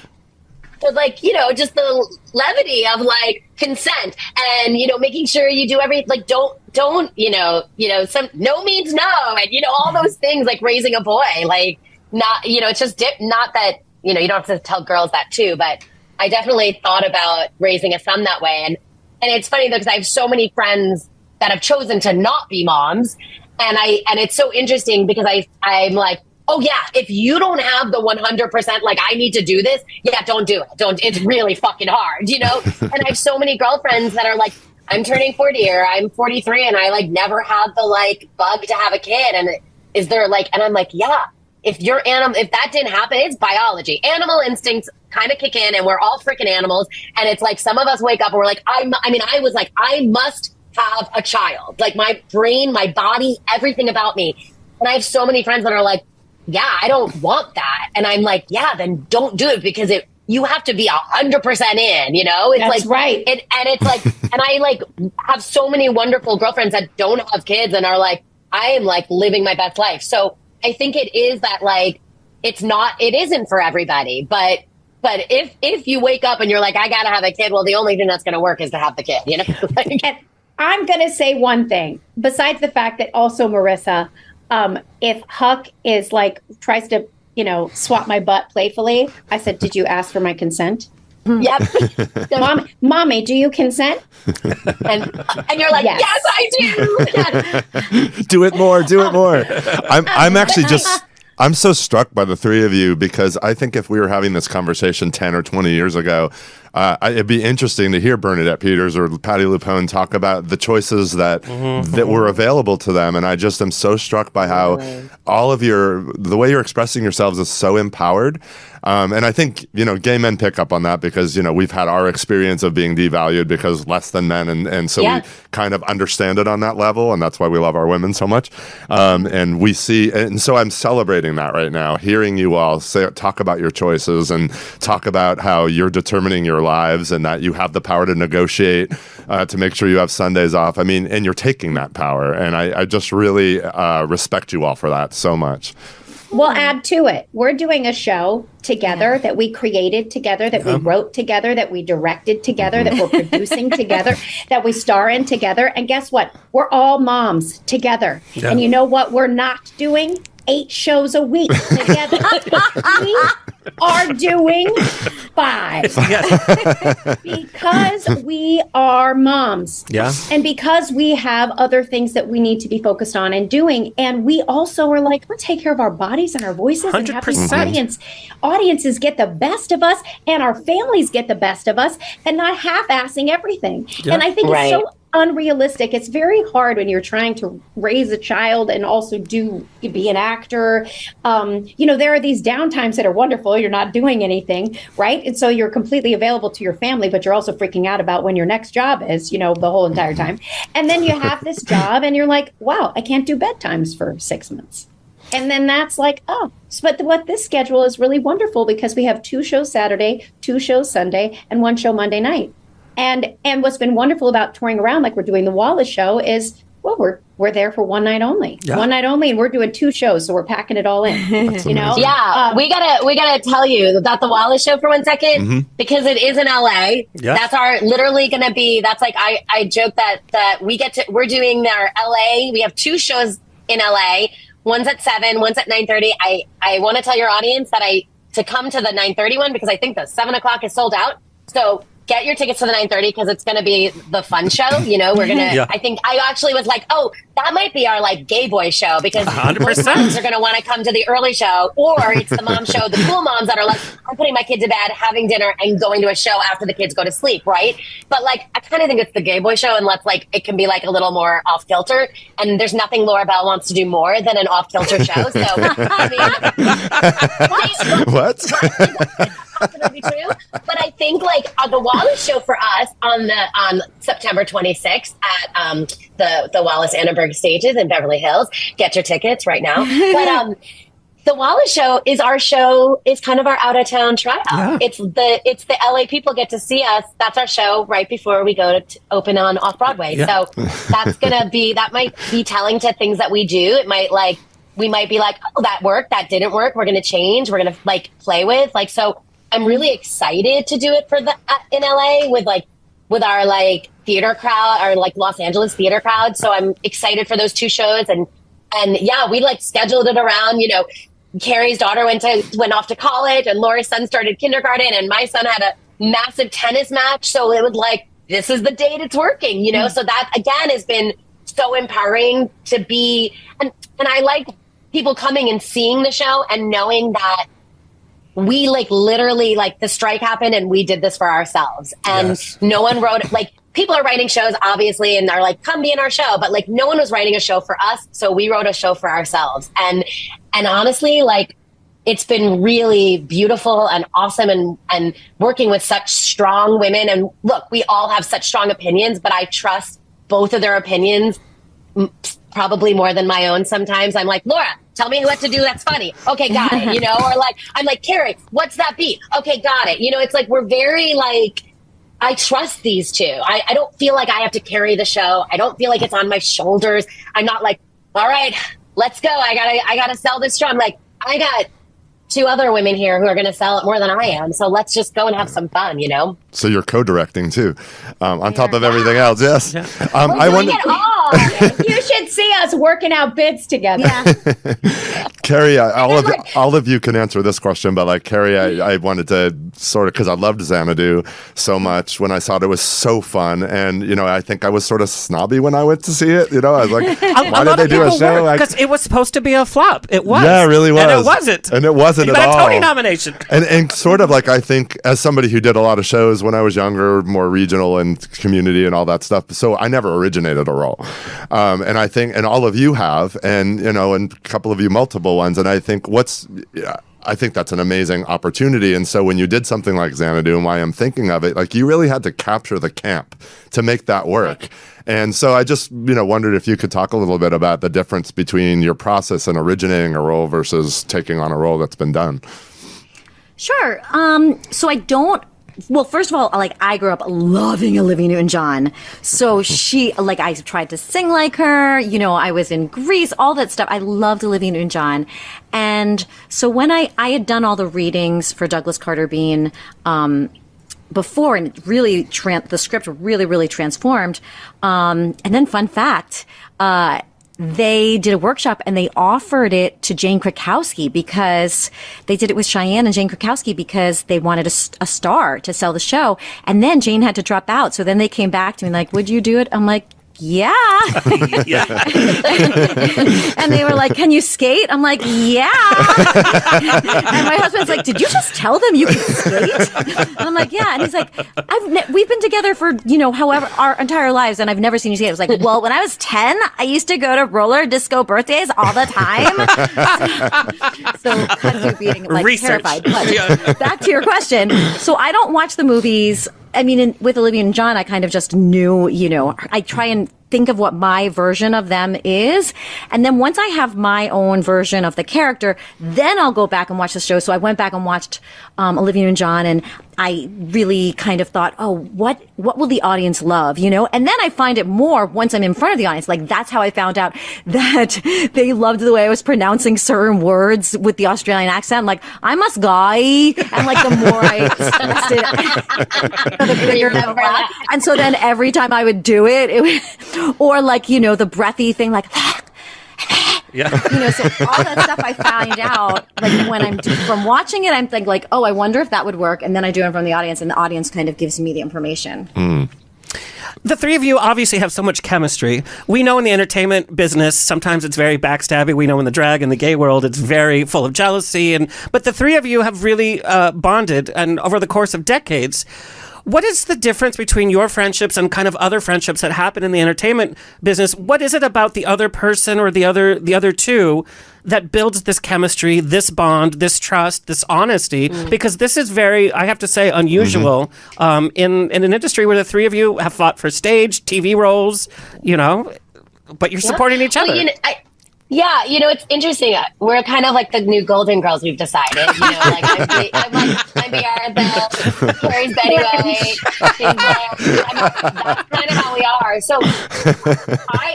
Speaker 2: just the levity of like consent and, making sure you do everything, like, don't, some no means no. And, all those things, like raising a boy, like not, it's just not that you don't have to tell girls that too, but I definitely thought about raising a son that way. And it's funny though, because I have so many friends that have chosen to not be moms. And it's so interesting because I'm like, oh yeah, if you don't have the 100%, like I need to do this, yeah, don't do it. It's really fucking hard, And I have so many girlfriends that are like, I'm turning 40 or I'm 43 and I like never had the like bug to have a kid. And is there like, and I'm like, yeah, if that didn't happen, it's biology. Animal instincts kind of kick in and we're all freaking animals. And it's like, some of us wake up and we're like, I was like, I must have a child. Like my brain, my body, everything about me. And I have so many friends that are like, yeah, I don't want that. And I'm like, yeah, then don't do it because you have to be 100% in, It's
Speaker 8: That's
Speaker 2: like,
Speaker 8: right.
Speaker 2: And it's like, and I like have so many wonderful girlfriends that don't have kids and are like, I am like living my best life. So I think it is that like, it isn't for everybody, but if you wake up and you're like, I gotta have a kid, well, the only thing that's going to work is to have the kid,
Speaker 8: And I'm going to say one thing, besides the fact that also, Marissa, if Huck is like, tries to, swat my butt playfully, I said, did you ask for my consent?
Speaker 2: Yep.
Speaker 8: Mommy, do you consent?
Speaker 2: And you're like, yes I do. Yes.
Speaker 6: Do it more. I'm actually I'm so struck by the three of you because I think if we were having this conversation 10 or 20 years ago, it'd be interesting to hear Bernadette Peters or Patti LuPone talk about the choices that were available to them. And I just am so struck by how all of the way you're expressing yourselves is so empowered. And I think, gay men pick up on that because, we've had our experience of being devalued because less than men. And so we kind of understand it on that level. And that's why we love our women so much. And we see, and so I'm celebrating that right now, hearing you all talk about your choices and talk about how you're determining your lives and that you have the power to negotiate to make sure you have Sundays off. I mean, and you're taking that power. And I just really respect you all for that so much.
Speaker 8: We'll add to it. We're doing a show together that we created together, that we wrote together, that we directed together, that we're producing together, that we star in together. And guess what? We're all moms together. Yeah. And you know what we're not doing? 8 shows a week together. We are doing 5.
Speaker 1: Yes.
Speaker 8: Because we are moms.
Speaker 1: Yeah.
Speaker 8: And because we have other things that we need to be focused on and doing. And we also are like, let's take care of our bodies and our voices 100%. And have these audiences get the best of us and our families get the best of us and not half-assing everything. Yeah. And I think it's so unrealistic. It's very hard when you're trying to raise a child and also be an actor. There are these downtimes that are wonderful. You're not doing anything, right? And so you're completely available to your family, but you're also freaking out about when your next job is, the whole entire time. And then you have this job and you're like, wow, I can't do bedtimes for 6 months. And then that's like, but what this schedule is really wonderful because we have 2 shows Saturday, 2 shows Sunday, and 1 show Monday night. And what's been wonderful about touring around, like we're doing the Wallace show, is we're there for one night only, and we're doing 2 shows, so we're packing it all in.
Speaker 2: Yeah, we gotta tell you about the Wallace show for 1 second because it is in LA. Yeah. That's literally gonna be. That's like I joke that we're doing our LA. We have 2 shows in LA. One's at 7, one's at 9:30. I want to tell your audience that to come to the 9:30 one because I think the 7 o'clock is sold out. So get your tickets to the 9:30 because it's going to be the fun show. We're going to, I think I actually was like, oh, that might be our like gay boy show because
Speaker 1: 100%.
Speaker 2: Most moms are going to want to come to the early show or it's the mom show, the cool moms that are like, I'm putting my kid to bed, having dinner and going to a show after the kids go to sleep. Right. But like, I kind of think it's the gay boy show and it can be like a little more off kilter. And there's nothing Laura Bell wants to do more than an off kilter show. So, I mean, what? Be true, but I think like the Wallace show for us on September 26th at the Wallace Annenberg stages in Beverly Hills. Get your tickets right now. But the Wallace show is kind of our out of town tryout. Yeah. It's the LA people get to see us. That's our show right before we go to open on off Broadway. Yeah. So that might be telling to things that we do. It might we might be like, oh, that worked, that didn't work. We're going to change. We're going to like play with so. I'm really excited to do it in LA with our like theater crowd, our like Los Angeles theater crowd. So I'm excited for those 2 shows and yeah, we like scheduled it around, Carrie's daughter went off to college, and Laura's son started kindergarten, and my son had a massive tennis match. So it was like, this is the date it's working, you know? So that, again, has been so empowering to be, and I like people coming and seeing the show and knowing that we like literally like the strike happened and we did this for ourselves. And no one wrote, like, people are writing shows obviously and are like, come be in our show, but like no one was writing a show for us. So we wrote a show for ourselves. And honestly, like, it's been really beautiful and awesome and working with such strong women. And look, we all have such strong opinions, but I trust both of their opinions probably more than my own sometimes. I'm like, Laura, tell me what to do that's funny. Okay, got it, you know? Or like, I'm like, Carrie, what's that beat? Okay, got it. You know, it's like we're very like, I trust these two. I don't feel like I have to carry the show. I don't feel like it's on my shoulders. I'm not like, all right, let's go. I gotta sell this show. I'm like, I got two other women here who are going to sell it more than I am. So let's just go and have some fun, you know?
Speaker 6: So you're co-directing too, on top of everything else. Yes.
Speaker 2: Yeah.
Speaker 6: I wonder.
Speaker 8: You should see us working out bits together.
Speaker 3: Yeah.
Speaker 6: Carrie, all of you can answer this question, but like Carrie, I wanted to sort of, because I loved Xanadu so much when I saw it. It was so fun. And, you know, I think I was sort of snobby when I went to see it. You know, I was like, why did they do a show?
Speaker 1: Because it was supposed to be a flop. It was.
Speaker 6: Yeah, it really was.
Speaker 1: And it wasn't.
Speaker 6: And it wasn't
Speaker 1: you
Speaker 6: at
Speaker 1: got
Speaker 6: all.
Speaker 1: a Tony nomination.
Speaker 6: And sort of like, I think as somebody who did a lot of shows when I was younger, more regional and community and all that stuff. So I never originated a role. And I think, and all of you have, and, you know, and a couple of you multiple ones. And I think I think that's an amazing opportunity. And so when you did something like Xanadu, and why I'm thinking of it, like you really had to capture the camp to make that work. And so I just, you know, wondered if you could talk a little bit about the difference between your process in originating a role versus taking on a role that's been done.
Speaker 3: Sure. So I don't. Well, first of all, like I grew up loving Olivia Newton-John. So I tried to sing like her. You know, I was in Grease, all that stuff. I loved Olivia Newton-John. And so when I had done all the readings for Douglas Carter Bean before, and it really the script really transformed. And then, fun fact. They did a workshop and they offered it to Jane Krakowski because they did it with Cheyenne and Jane Krakowski because they wanted a star to sell the show. And then Jane had to drop out. So then they came back to me like, would you do it? I'm like, yeah.
Speaker 1: Yeah.
Speaker 3: And they were like, can you skate? I'm like, yeah. And my husband's like, did you just tell them you can skate? And I'm like, yeah. And he's like, we've been together for, you know, however, our entire lives, and I've never seen you skate. I was like, well, when I was 10, I used to go to roller disco birthdays all the time. So cut you being like
Speaker 1: Research.
Speaker 3: terrified. But back to your question. So I don't watch the movies. I mean, with Olivia and John, I kind of just knew, you know, I try and think of what my version of them is. And then once I have my own version of the character, then I'll go back and watch the show. So I went back and watched Olivia and John, and I really kind of thought, oh, what will the audience love, you know? And then I find it more once I'm in front of the audience. Like, that's how I found out that they loved the way I was pronouncing certain words with the Australian accent. Like, I'm a guy. And like, the more I expressed it, the bigger the laugh. And so then every time I would do it or like, you know, the breathy thing, like,
Speaker 1: Yeah.
Speaker 3: you know, so all that stuff I find out, like when I'm from watching it, I'm thinking like, oh, I wonder if that would work. And then I do it in front of the audience, and the audience kind of gives me the information.
Speaker 1: The three of you obviously have so much chemistry. We know in the entertainment business, sometimes it's very backstabby. We know in the drag and the gay world, it's very full of jealousy. But the three of you have really bonded, and over the course of decades. What is the difference between your friendships and kind of other friendships that happen in the entertainment business? What is it about the other person or the other two that builds this chemistry, this bond, this trust, this honesty? Because this is very, I have to say, unusual in an industry where the three of you have fought for stage, TV roles, you know, but you're supporting each other.
Speaker 2: Well, you know, yeah, you know, it's interesting. We're kind of like the new Golden Girls, we've decided. You know, like I'm Arabelle, Carrie's Betty White, that's kind of how we are. So,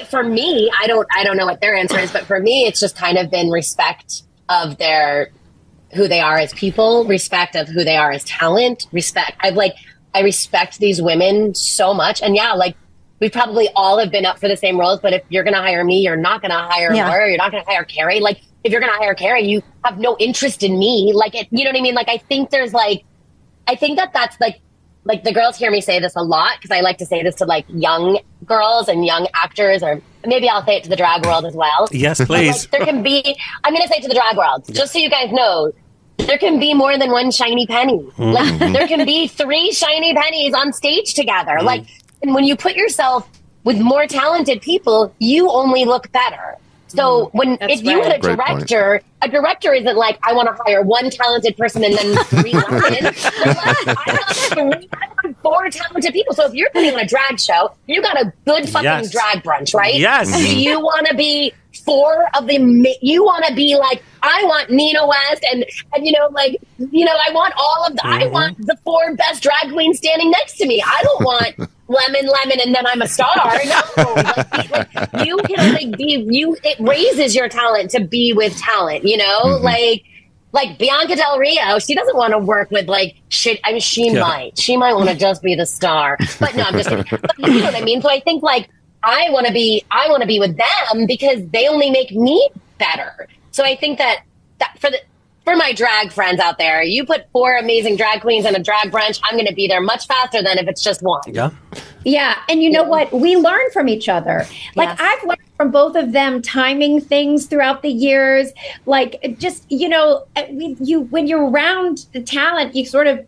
Speaker 2: for me, I don't know what their answer is, but for me, it's just kind of been respect of who they are as people, respect of who they are as talent, respect. I respect these women so much, and yeah, like. We probably all have been up for the same roles, but if you're going to hire me, you're not going to hire Laura, you're not going to hire Carrie. Like, if you're going to hire Kerry, you have no interest in me. Like, you know what I mean? Like, I think there's like, I think that's like the girls hear me say this a lot because I like to say this to like young girls and young actors, or maybe I'll say it to the drag world as well.
Speaker 1: Yes, please.
Speaker 2: Like, there can be, I'm going to say it to the drag world, just so you guys know, there can be more than one shiny penny. Like, there can be 3 shiny pennies on stage together. Like, and when you put yourself with more talented people, you only look better. So if you had a director isn't like, I want to hire one talented person and then 3 women. I want 4 talented people. So if you're putting on a drag show, you got a good fucking drag brunch, right?
Speaker 1: Yes.
Speaker 2: Do you want to be 4 of the, you want to be like, I want Nina West and you know, like, you know, I want all of the, I want the 4 best drag queens standing next to me. I don't want lemon, and then I'm a star. No, like you can like be, it raises your talent to be with talent, you know, like Bianca Del Rio, she doesn't want to work with like shit. I mean, she might want to just be the star, but no, I'm just kidding. But you know what I mean? So I think like, I want to be with them because they only make me better. So I think that for my drag friends out there, you put 4 amazing drag queens in a drag brunch, I'm going to be there much faster than if it's just one.
Speaker 1: Yeah.
Speaker 8: Yeah. And you know what? We learn from each other. Like I've learned from both of them timing things throughout the years. Like just, you know, when you're around the talent, you sort of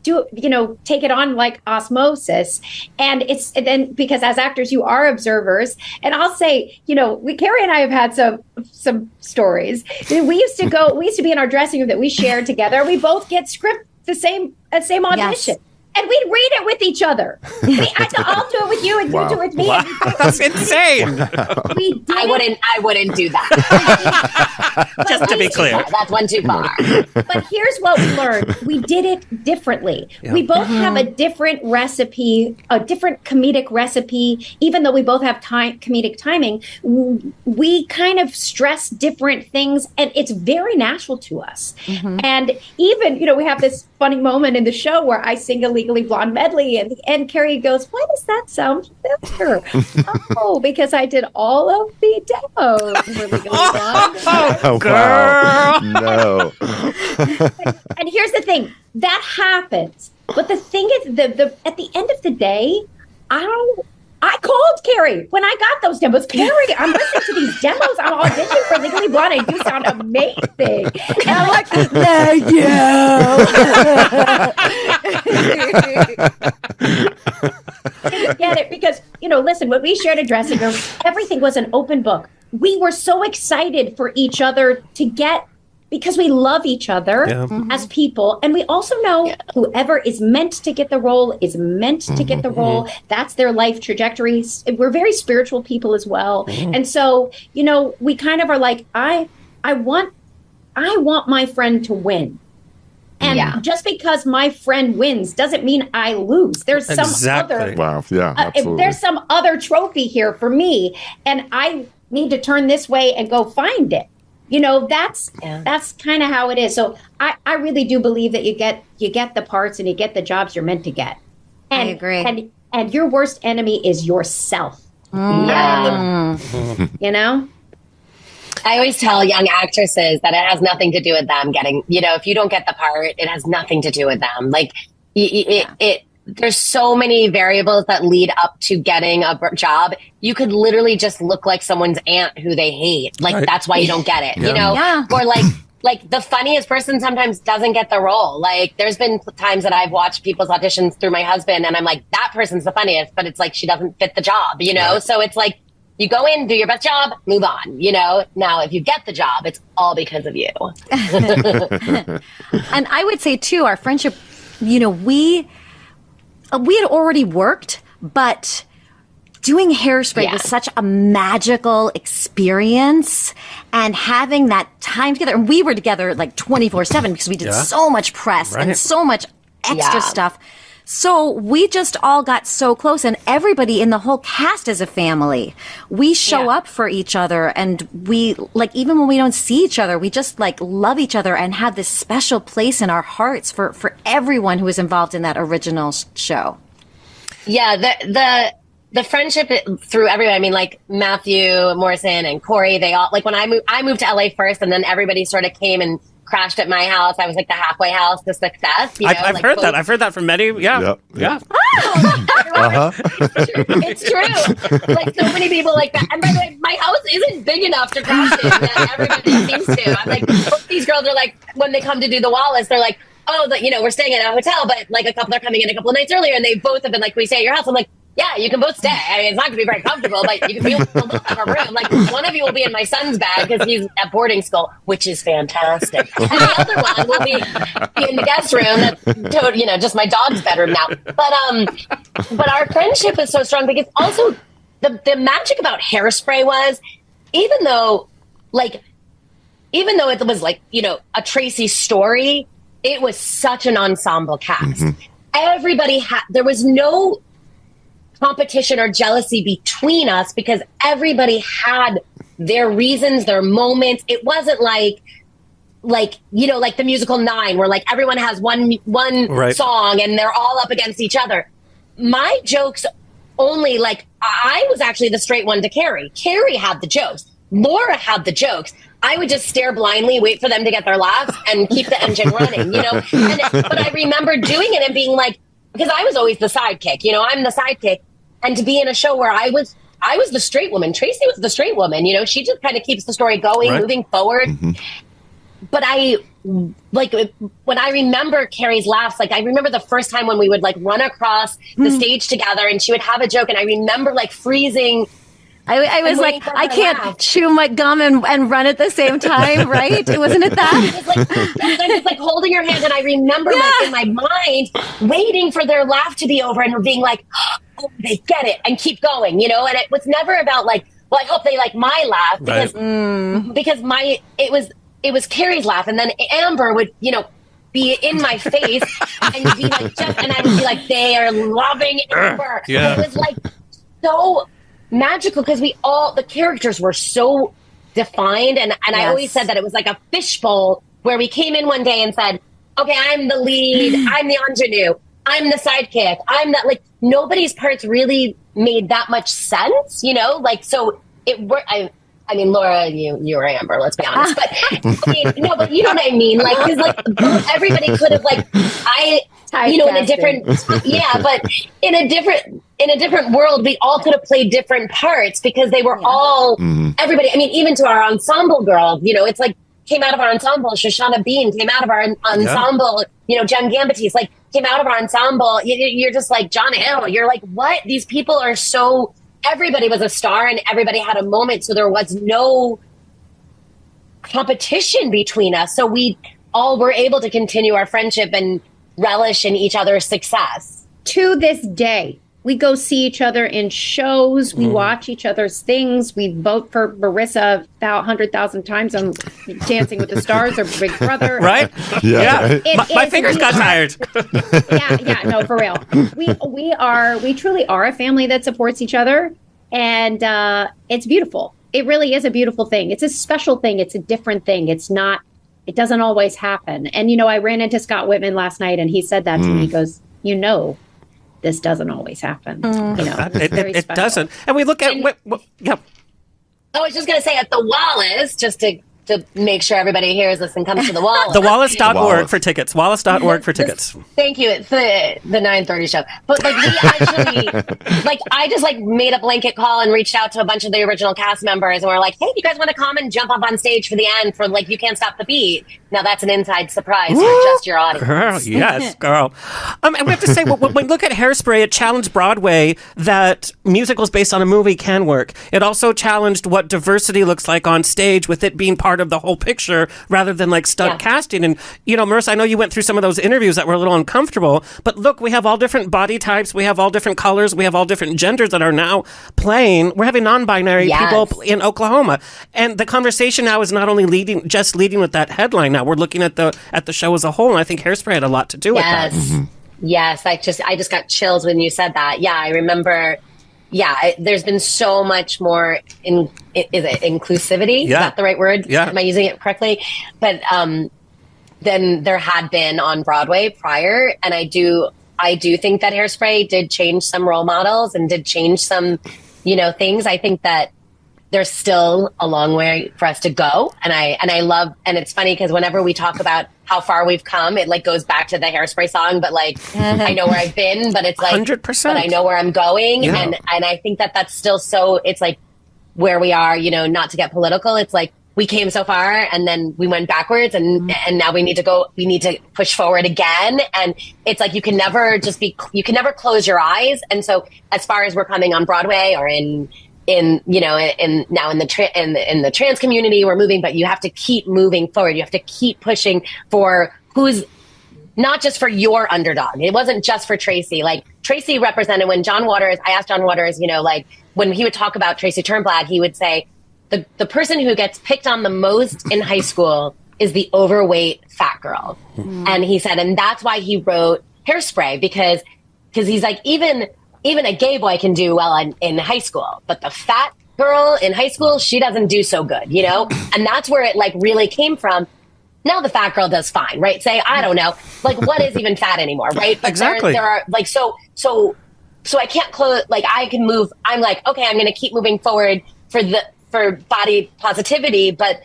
Speaker 8: do, you know, take it on like osmosis. And then because as actors, you are observers. And I'll say, you know, Kerry and I have had some stories. We used to be in our dressing room that we shared together. We both get the same audition.
Speaker 3: Yes.
Speaker 8: And we'd read it with each other. I'll do it with you, and you do it with me.
Speaker 1: Wow. That's insane.
Speaker 2: I wouldn't do that.
Speaker 1: Just to be clear.
Speaker 2: That's one too far.
Speaker 8: But here's what we learned. We did it differently. Yeah. We both have a different recipe, a different comedic recipe. Even though we both have comedic timing, we kind of stress different things, and it's very natural to us. And even, you know, we have this funny moment in the show where I sing a Legally Blonde medley, and Kerry goes, "Why does that sound familiar?" Oh, because I did all of the demos for Legally Blonde.
Speaker 6: Oh, wow. No.
Speaker 8: And here's the thing, that happens. But the thing is, at the end of the day, I called Kerry when I got those demos. Kerry, I'm listening to these demos. I'm auditioning for Legally Blonde, and you sound amazing. And I'm like, thank you. I didn't get it because, you know, listen, when we shared a dressing room, everything was an open book. We were so excited for each other to get, because we love each other as people. And we also know whoever is meant to get the role is meant to get the role. That's their life trajectory. We're very spiritual people as well. And so, you know, we kind of are like, I want my friend to win. And just because my friend wins doesn't mean I lose. There's some other there's some other trophy here for me, and I need to turn this way and go find it. You know, that's kind of how it is. So I really do believe that you get the parts and you get the jobs you're meant to get. And,
Speaker 3: I agree.
Speaker 8: And your worst enemy is yourself. You know?
Speaker 2: I always tell young actresses that it has nothing to do with them getting, you know, if you don't get the part, it has nothing to do with them. Like there's so many variables that lead up to getting a job. You could literally just look like someone's aunt who they hate. Like that's why you don't get it, you know? Yeah. Or like the funniest person sometimes doesn't get the role. Like there's been times that I've watched people's auditions through my husband and I'm like, that person's the funniest, but it's like she doesn't fit the job, you know? So it's like, you go in, do your best job, move on, you know? Now, if you get the job, it's all because of you.
Speaker 3: And I would say, too, our friendship, you know, we had already worked, but doing Hairspray was such a magical experience, and having that time together, and we were together like 24/7 because we did so much press and so much extra stuff. So we just all got so close, and everybody in the whole cast is a family. We show up for each other, and we, like, even when we don't see each other, we just like love each other and have this special place in our hearts for everyone who was involved in that original show.
Speaker 2: Yeah, the friendship through everybody. I mean, like Matthew Morrison and Corey, they all, like when I moved to LA first, and then everybody sort of came and crashed at my house. I was like the halfway house to success. You know,
Speaker 1: I've
Speaker 2: like
Speaker 1: heard that. I've heard that from many. Yeah.
Speaker 6: Yep.
Speaker 2: It's true. Like so many people like that. And by the way, my house isn't big enough to crash in that everybody seems to. I'm like, both these girls are like, when they come to do the Wallace, they're like, oh, we're staying at a hotel, but like a couple are coming in a couple of nights earlier, and they both have been like, can we stay at your house? I'm like, yeah, you can both stay. I mean, it's not going to be very comfortable, but you can both have a room. Like, one of you will be in my son's bed because he's at boarding school, which is fantastic. And the other one will be in the guest room. That's just my dog's bedroom now. But our friendship is so strong because also the magic about Hairspray was, even though it was like, a Tracy story, it was such an ensemble cast. Mm-hmm. Everybody there was no competition or jealousy between us because everybody had their reasons, their moments. It wasn't like the musical 9 where like everyone has one right. song and they're all up against each other. My jokes only, like, I was actually the straight one to Kerry. Kerry had the jokes. Laura had the jokes. I would just stare blindly, wait for them to get their laughs and keep the engine running, but I remember doing it and being like, because I was always the sidekick, I'm the sidekick. And to be in a show where I was the straight woman, Tracy was the straight woman, she just kind of keeps the story going, right. moving forward. Mm-hmm. But when I remember Kerry's laughs, like I remember the first time when we would like run across the stage together and she would have a joke. And I remember like freezing.
Speaker 3: I was like, I can't chew my gum and run at the same time, right? Wasn't it that?
Speaker 2: It was like holding her hand, and I remember like in my mind waiting for their laugh to be over and being like, oh, they get it, and keep going, And it was never about like, well, I hope they like my laugh because it was Kerry's laugh, and then Amber would be in my face and be like, and I would be like, they are loving Amber. Yeah. It was like so magical because the characters were so defined, and yes. I always said that it was like a fishbowl where we came in one day and said, okay, I'm the lead, I'm the ingenue, I'm the sidekick, I'm that, like, nobody's parts really made that much sense, so it worked. I mean, Laura, you were Amber, let's be honest, but but you know what I mean, like, because like everybody could have like in a different but in a different world, we all could have played different parts because they were all everybody. I mean, even to our ensemble girl, it's like came out of our ensemble. Shoshana Bean came out of our ensemble. Jen Gambatis like came out of our ensemble. You're just like John Hill. You're like, what? These people are so. Everybody was a star and everybody had a moment, so there was no competition between us. So we all were able to continue our friendship and relish in each other's success.
Speaker 8: To this day, we go see each other in shows. We watch each other's things. We vote for Marissa 100,000 times on Dancing with the Stars or Big Brother.
Speaker 1: Right? Yeah. My fingers got tired.
Speaker 8: No, for real. We truly are a family that supports each other. And it's beautiful. It really is a beautiful thing. It's a special thing. It's a different thing. It doesn't always happen. And, I ran into Scott Whitman last night and he said that to me. He goes, this doesn't always happen.
Speaker 1: It doesn't. And we look at
Speaker 2: I was just going to say at the Wallace, just to make sure everybody hears this and comes to the Wallace.
Speaker 1: The Wallace.org for tickets. Wallace.org for tickets.
Speaker 2: Thank you. It's the 9:30 show. But like we actually, I just made a blanket call and reached out to a bunch of the original cast members and we're like, hey, you guys want to come and jump up on stage for the end for You Can't Stop the Beat? Now that's an inside surprise for just your audience.
Speaker 1: Girl, yes, girl. And we have to say, when we look at Hairspray, it challenged Broadway that musicals based on a movie can work. It also challenged what diversity looks like on stage with it being part of the whole picture rather than stunt casting. And, Marissa, I know you went through some of those interviews that were a little uncomfortable, but look, we have all different body types. We have all different colors. We have all different genders that are now playing. We're having non-binary people in Oklahoma. And the conversation now is not only leading with that headline. Now we're looking at the show as a whole, and I think Hairspray had a lot to do with that.
Speaker 2: Yes, I just got chills when you said that. Yeah, I remember. Yeah, there's been so much more is it inclusivity? Is that the right word?
Speaker 1: Yeah.
Speaker 2: Am I using it correctly? But than there had been on Broadway prior, and I do I do think that Hairspray did change some role models and did change some, things. I think that there's still a long way for us to go. And I love, and it's funny because whenever we talk about how far we've come, it like goes back to the Hairspray song, but like, I know where I've been, but it's like,
Speaker 1: 100%.
Speaker 2: but I know where I'm going.
Speaker 1: Yeah.
Speaker 2: And I think that that's still so, it's like where we are, not to get political. It's like, we came so far and then we went backwards and now we need to push forward again. And it's like, you can never close your eyes. And so as far as we're coming on Broadway or in the trans community, we're moving, but you have to keep moving forward. You have to keep pushing for who's not just for your underdog. It wasn't just for Tracy. Like Tracy represented when I asked John Waters, when he would talk about Tracy Turnblad, he would say, the person who gets picked on the most in high school is the overweight fat girl. And he said, and that's why he wrote Hairspray, because he's like, even a gay boy can do well in high school, but the fat girl in high school, she doesn't do so good, And that's where it like really came from. Now the fat girl does fine, right? Say, I don't know, like what is even fat anymore, right? But
Speaker 1: exactly.
Speaker 2: There are like, so I can't close, like I can move. I'm like, okay, I'm going to keep moving forward for body positivity, but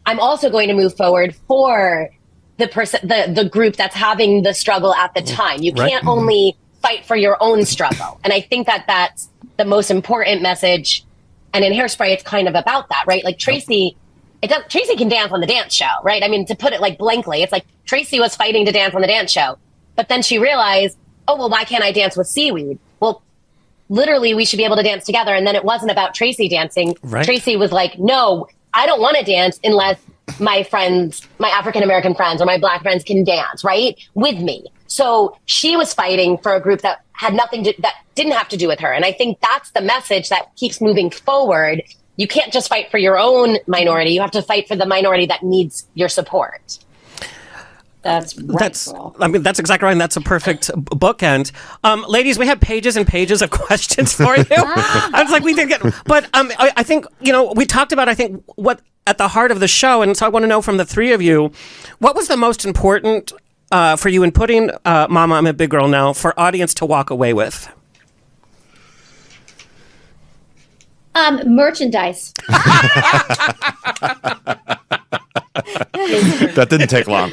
Speaker 2: I'm also going to move forward for the group that's having the struggle at the time. You can't only fight for your own struggle. And I think that that's the most important message. And in Hairspray, it's kind of about that, right? Like Tracy can dance on the dance show, right? I mean, to put it like blankly, it's like Tracy was fighting to dance on the dance show, but then she realized, oh, well, why can't I dance with seaweed? Well, literally, we should be able to dance together. And then it wasn't about Tracy dancing. Right. Tracy was like, no, I don't want to dance unless my friends, my African-American friends or my Black friends can dance, right? With me. So she was fighting for a group that had that didn't have to do with her. And I think that's the message that keeps moving forward. You can't just fight for your own minority. You have to fight for the minority that needs your support.
Speaker 8: That's
Speaker 1: that's exactly right. And that's a perfect bookend. Ladies, we have pages and pages of questions for you. I was like, we did get, but I think, we talked about, I think, what at the heart of the show. And so I want to know from the three of you, what was the most important for you in putting Mama, I'm a Big Girl Now for audience to walk away with?
Speaker 8: Merchandise.
Speaker 6: That didn't take long.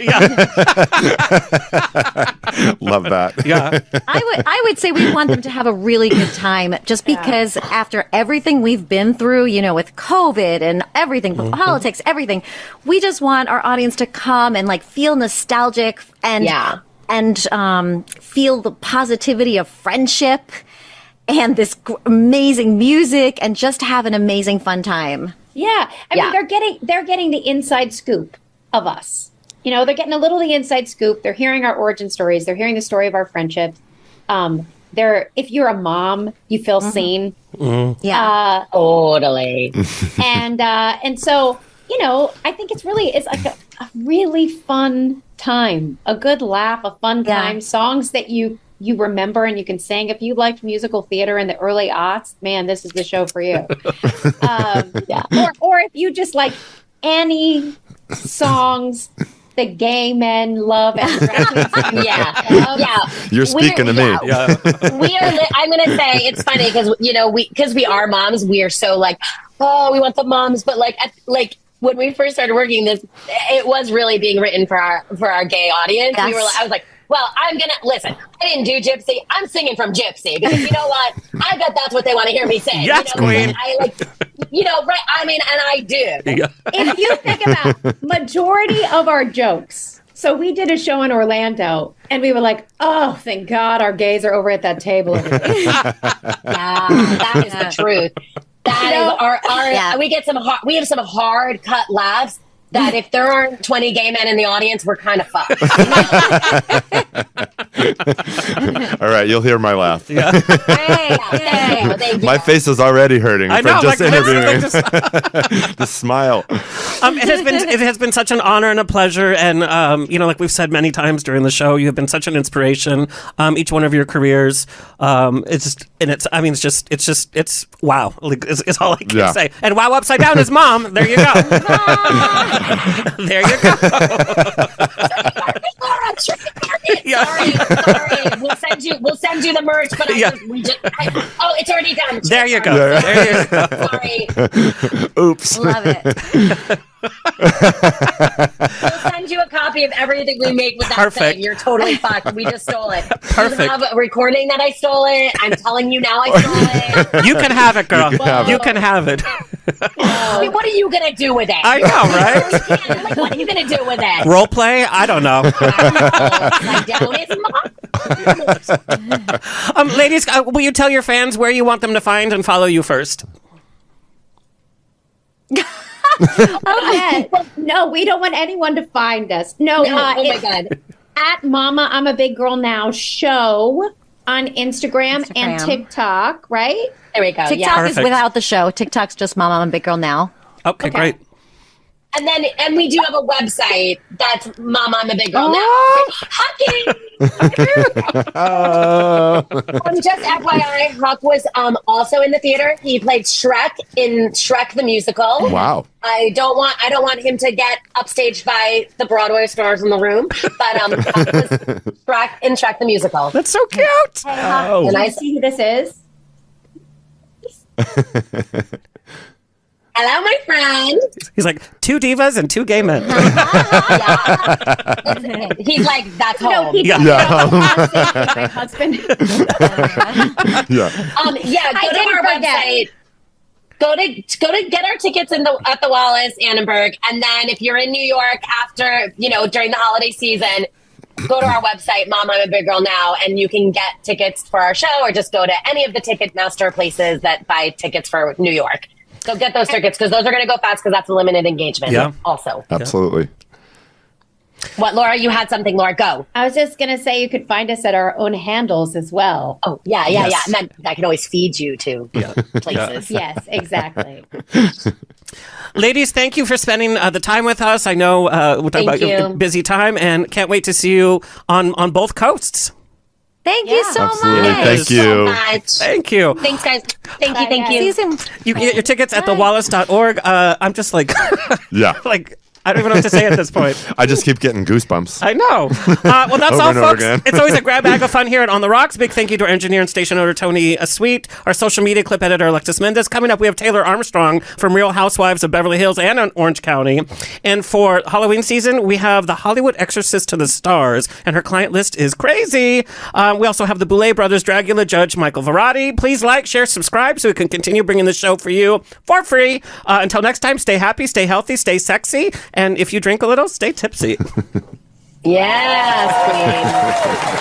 Speaker 6: Love that.
Speaker 1: Yeah.
Speaker 3: I would say we want them to have a really good time just because after everything we've been through, with COVID and everything, politics, everything, we just want our audience to come and like feel nostalgic and feel the positivity of friendship and this amazing music and just have an amazing fun time.
Speaker 8: Yeah. I mean, they're getting the inside scoop of us. They're getting a little of the inside scoop. They're hearing our origin stories. They're hearing the story of our friendship. If you're a mom, you feel seen. Mm-hmm.
Speaker 2: Yeah. Totally.
Speaker 8: And so, I think it's like a really fun time, a good laugh, a fun time, songs that you remember and you can sing. If you liked musical theater in the early aughts, man, this is the show for you. Or if you just like any songs that gay men love and
Speaker 6: You're speaking to me.
Speaker 2: We are. I'm going to say it's funny because we are moms. We are so like, oh, we want the moms, but like when we first started working this, it was really being written for our gay audience. Yes. I was like, well, I'm going to listen. I didn't do Gypsy. I'm singing from Gypsy because you know what? I bet that's what they want to hear me sing.
Speaker 1: Yes, Queen.
Speaker 2: I right. I mean, and I do.
Speaker 1: Yeah.
Speaker 8: If you think about majority of our jokes. So we did a show in Orlando and we were like, oh, thank God our gays are over at that table.
Speaker 2: That is the truth. That is we have some hard cut laughs that if there aren't 20 gay men in the audience, we're kind of fucked.
Speaker 6: All right, you'll hear my laugh.
Speaker 1: Yeah.
Speaker 2: Thank you.
Speaker 6: My face is already hurting from just interviewing. The smile.
Speaker 1: It has been such an honor and a pleasure, and like we've said many times during the show, you have been such an inspiration. Each one of your careers, it's wow. It's all I can say. And wow upside down is mom. There you go. There you go.
Speaker 2: Laura,
Speaker 1: Yeah.
Speaker 2: Sorry. We'll send you the merch, but it's already done.
Speaker 1: There you go. There you go.
Speaker 2: Sorry.
Speaker 6: Oops.
Speaker 3: Love it.
Speaker 2: We'll send you a copy of everything we make with that
Speaker 1: Perfect.
Speaker 2: thing. You're totally fucked. We just stole it.
Speaker 1: Perfect.
Speaker 2: You have a recording that I stole it. I'm telling you now I stole it.
Speaker 1: You can have it, girl. You can have it.
Speaker 2: I mean, what are you going to do with it?
Speaker 1: I know, right?
Speaker 2: Like, what are you going to do with it?
Speaker 1: Role play? I don't know. Ladies, will you tell your fans where you want them to find and follow you first?
Speaker 8: Okay. No, we don't want anyone to find us. No,
Speaker 2: Oh my God.
Speaker 8: At Mama I'm a Big Girl Now show on Instagram and TikTok, right?
Speaker 2: There we go.
Speaker 3: TikTok is
Speaker 1: Perfect.
Speaker 3: without the show. TikTok's just Mama, I'm a Big Girl Now.
Speaker 1: Okay, great.
Speaker 2: And we do have a website that's Mama I'm a Big Girl Now. Hucking! Just FYI, Huck was also in the theater. He played Shrek in Shrek the Musical.
Speaker 6: Wow.
Speaker 2: I don't want him to get upstaged by the Broadway stars in the room, but Huck was Shrek in Shrek the Musical.
Speaker 1: That's so cute.
Speaker 8: Hey, Huck,
Speaker 1: Oh.
Speaker 8: can I see who this is?
Speaker 2: Hello, my friend.
Speaker 1: He's like, 2 divas and 2 gay men.
Speaker 2: Yeah. He's like, that's home.
Speaker 8: No, he
Speaker 1: Yeah.
Speaker 8: my husband.
Speaker 6: Yeah.
Speaker 2: Go to our website. Go to get our tickets at the Wallace Annenberg, and then if you're in New York after during the holiday season, go to our website, Mom I'm a Big Girl Now, and you can get tickets for our show, or just go to any of the Ticketmaster places that buy tickets for New York. So get those tickets because those are going to go fast because that's a limited engagement.
Speaker 1: Yeah.
Speaker 2: Also,
Speaker 6: Absolutely.
Speaker 2: what, Laura? You had something, Laura. Go.
Speaker 8: I was just going to say you could find us at our own handles as well.
Speaker 2: Oh, yeah. And then I can always feed you to places.
Speaker 8: Yes, exactly.
Speaker 1: Ladies, thank you for spending the time with us. I know we're talking about your
Speaker 2: you.
Speaker 1: busy time, and can't wait to see you on both coasts.
Speaker 3: Thank you so
Speaker 6: Absolutely.
Speaker 3: much.
Speaker 6: Thank you.
Speaker 2: Much.
Speaker 1: Thank you.
Speaker 2: Thanks, guys. Thank you.
Speaker 3: See you soon.
Speaker 1: You can get your tickets at thewallace.org. I'm just like,
Speaker 6: Yeah.
Speaker 1: like, I don't even know what to say at this point.
Speaker 6: I just keep getting goosebumps.
Speaker 1: I know. Well, that's
Speaker 6: Over
Speaker 1: all,
Speaker 6: and over
Speaker 1: folks.
Speaker 6: again.
Speaker 1: It's always a grab bag of fun here at On the Rocks. Big thank you to our engineer and station owner, Tony Sweet, our social media clip editor, Alexis Mendez. Coming up, we have Taylor Armstrong from Real Housewives of Beverly Hills and Orange County. And for Halloween season, we have the Hollywood Exorcist to the Stars, and her client list is crazy. We also have the Boulet Brothers Dragula judge, Michael Ferrera. Please like, share, subscribe so we can continue bringing the show for you for free. Until next time, stay happy, stay healthy, stay sexy, and if you drink a little, stay tipsy.
Speaker 2: Yes, queen.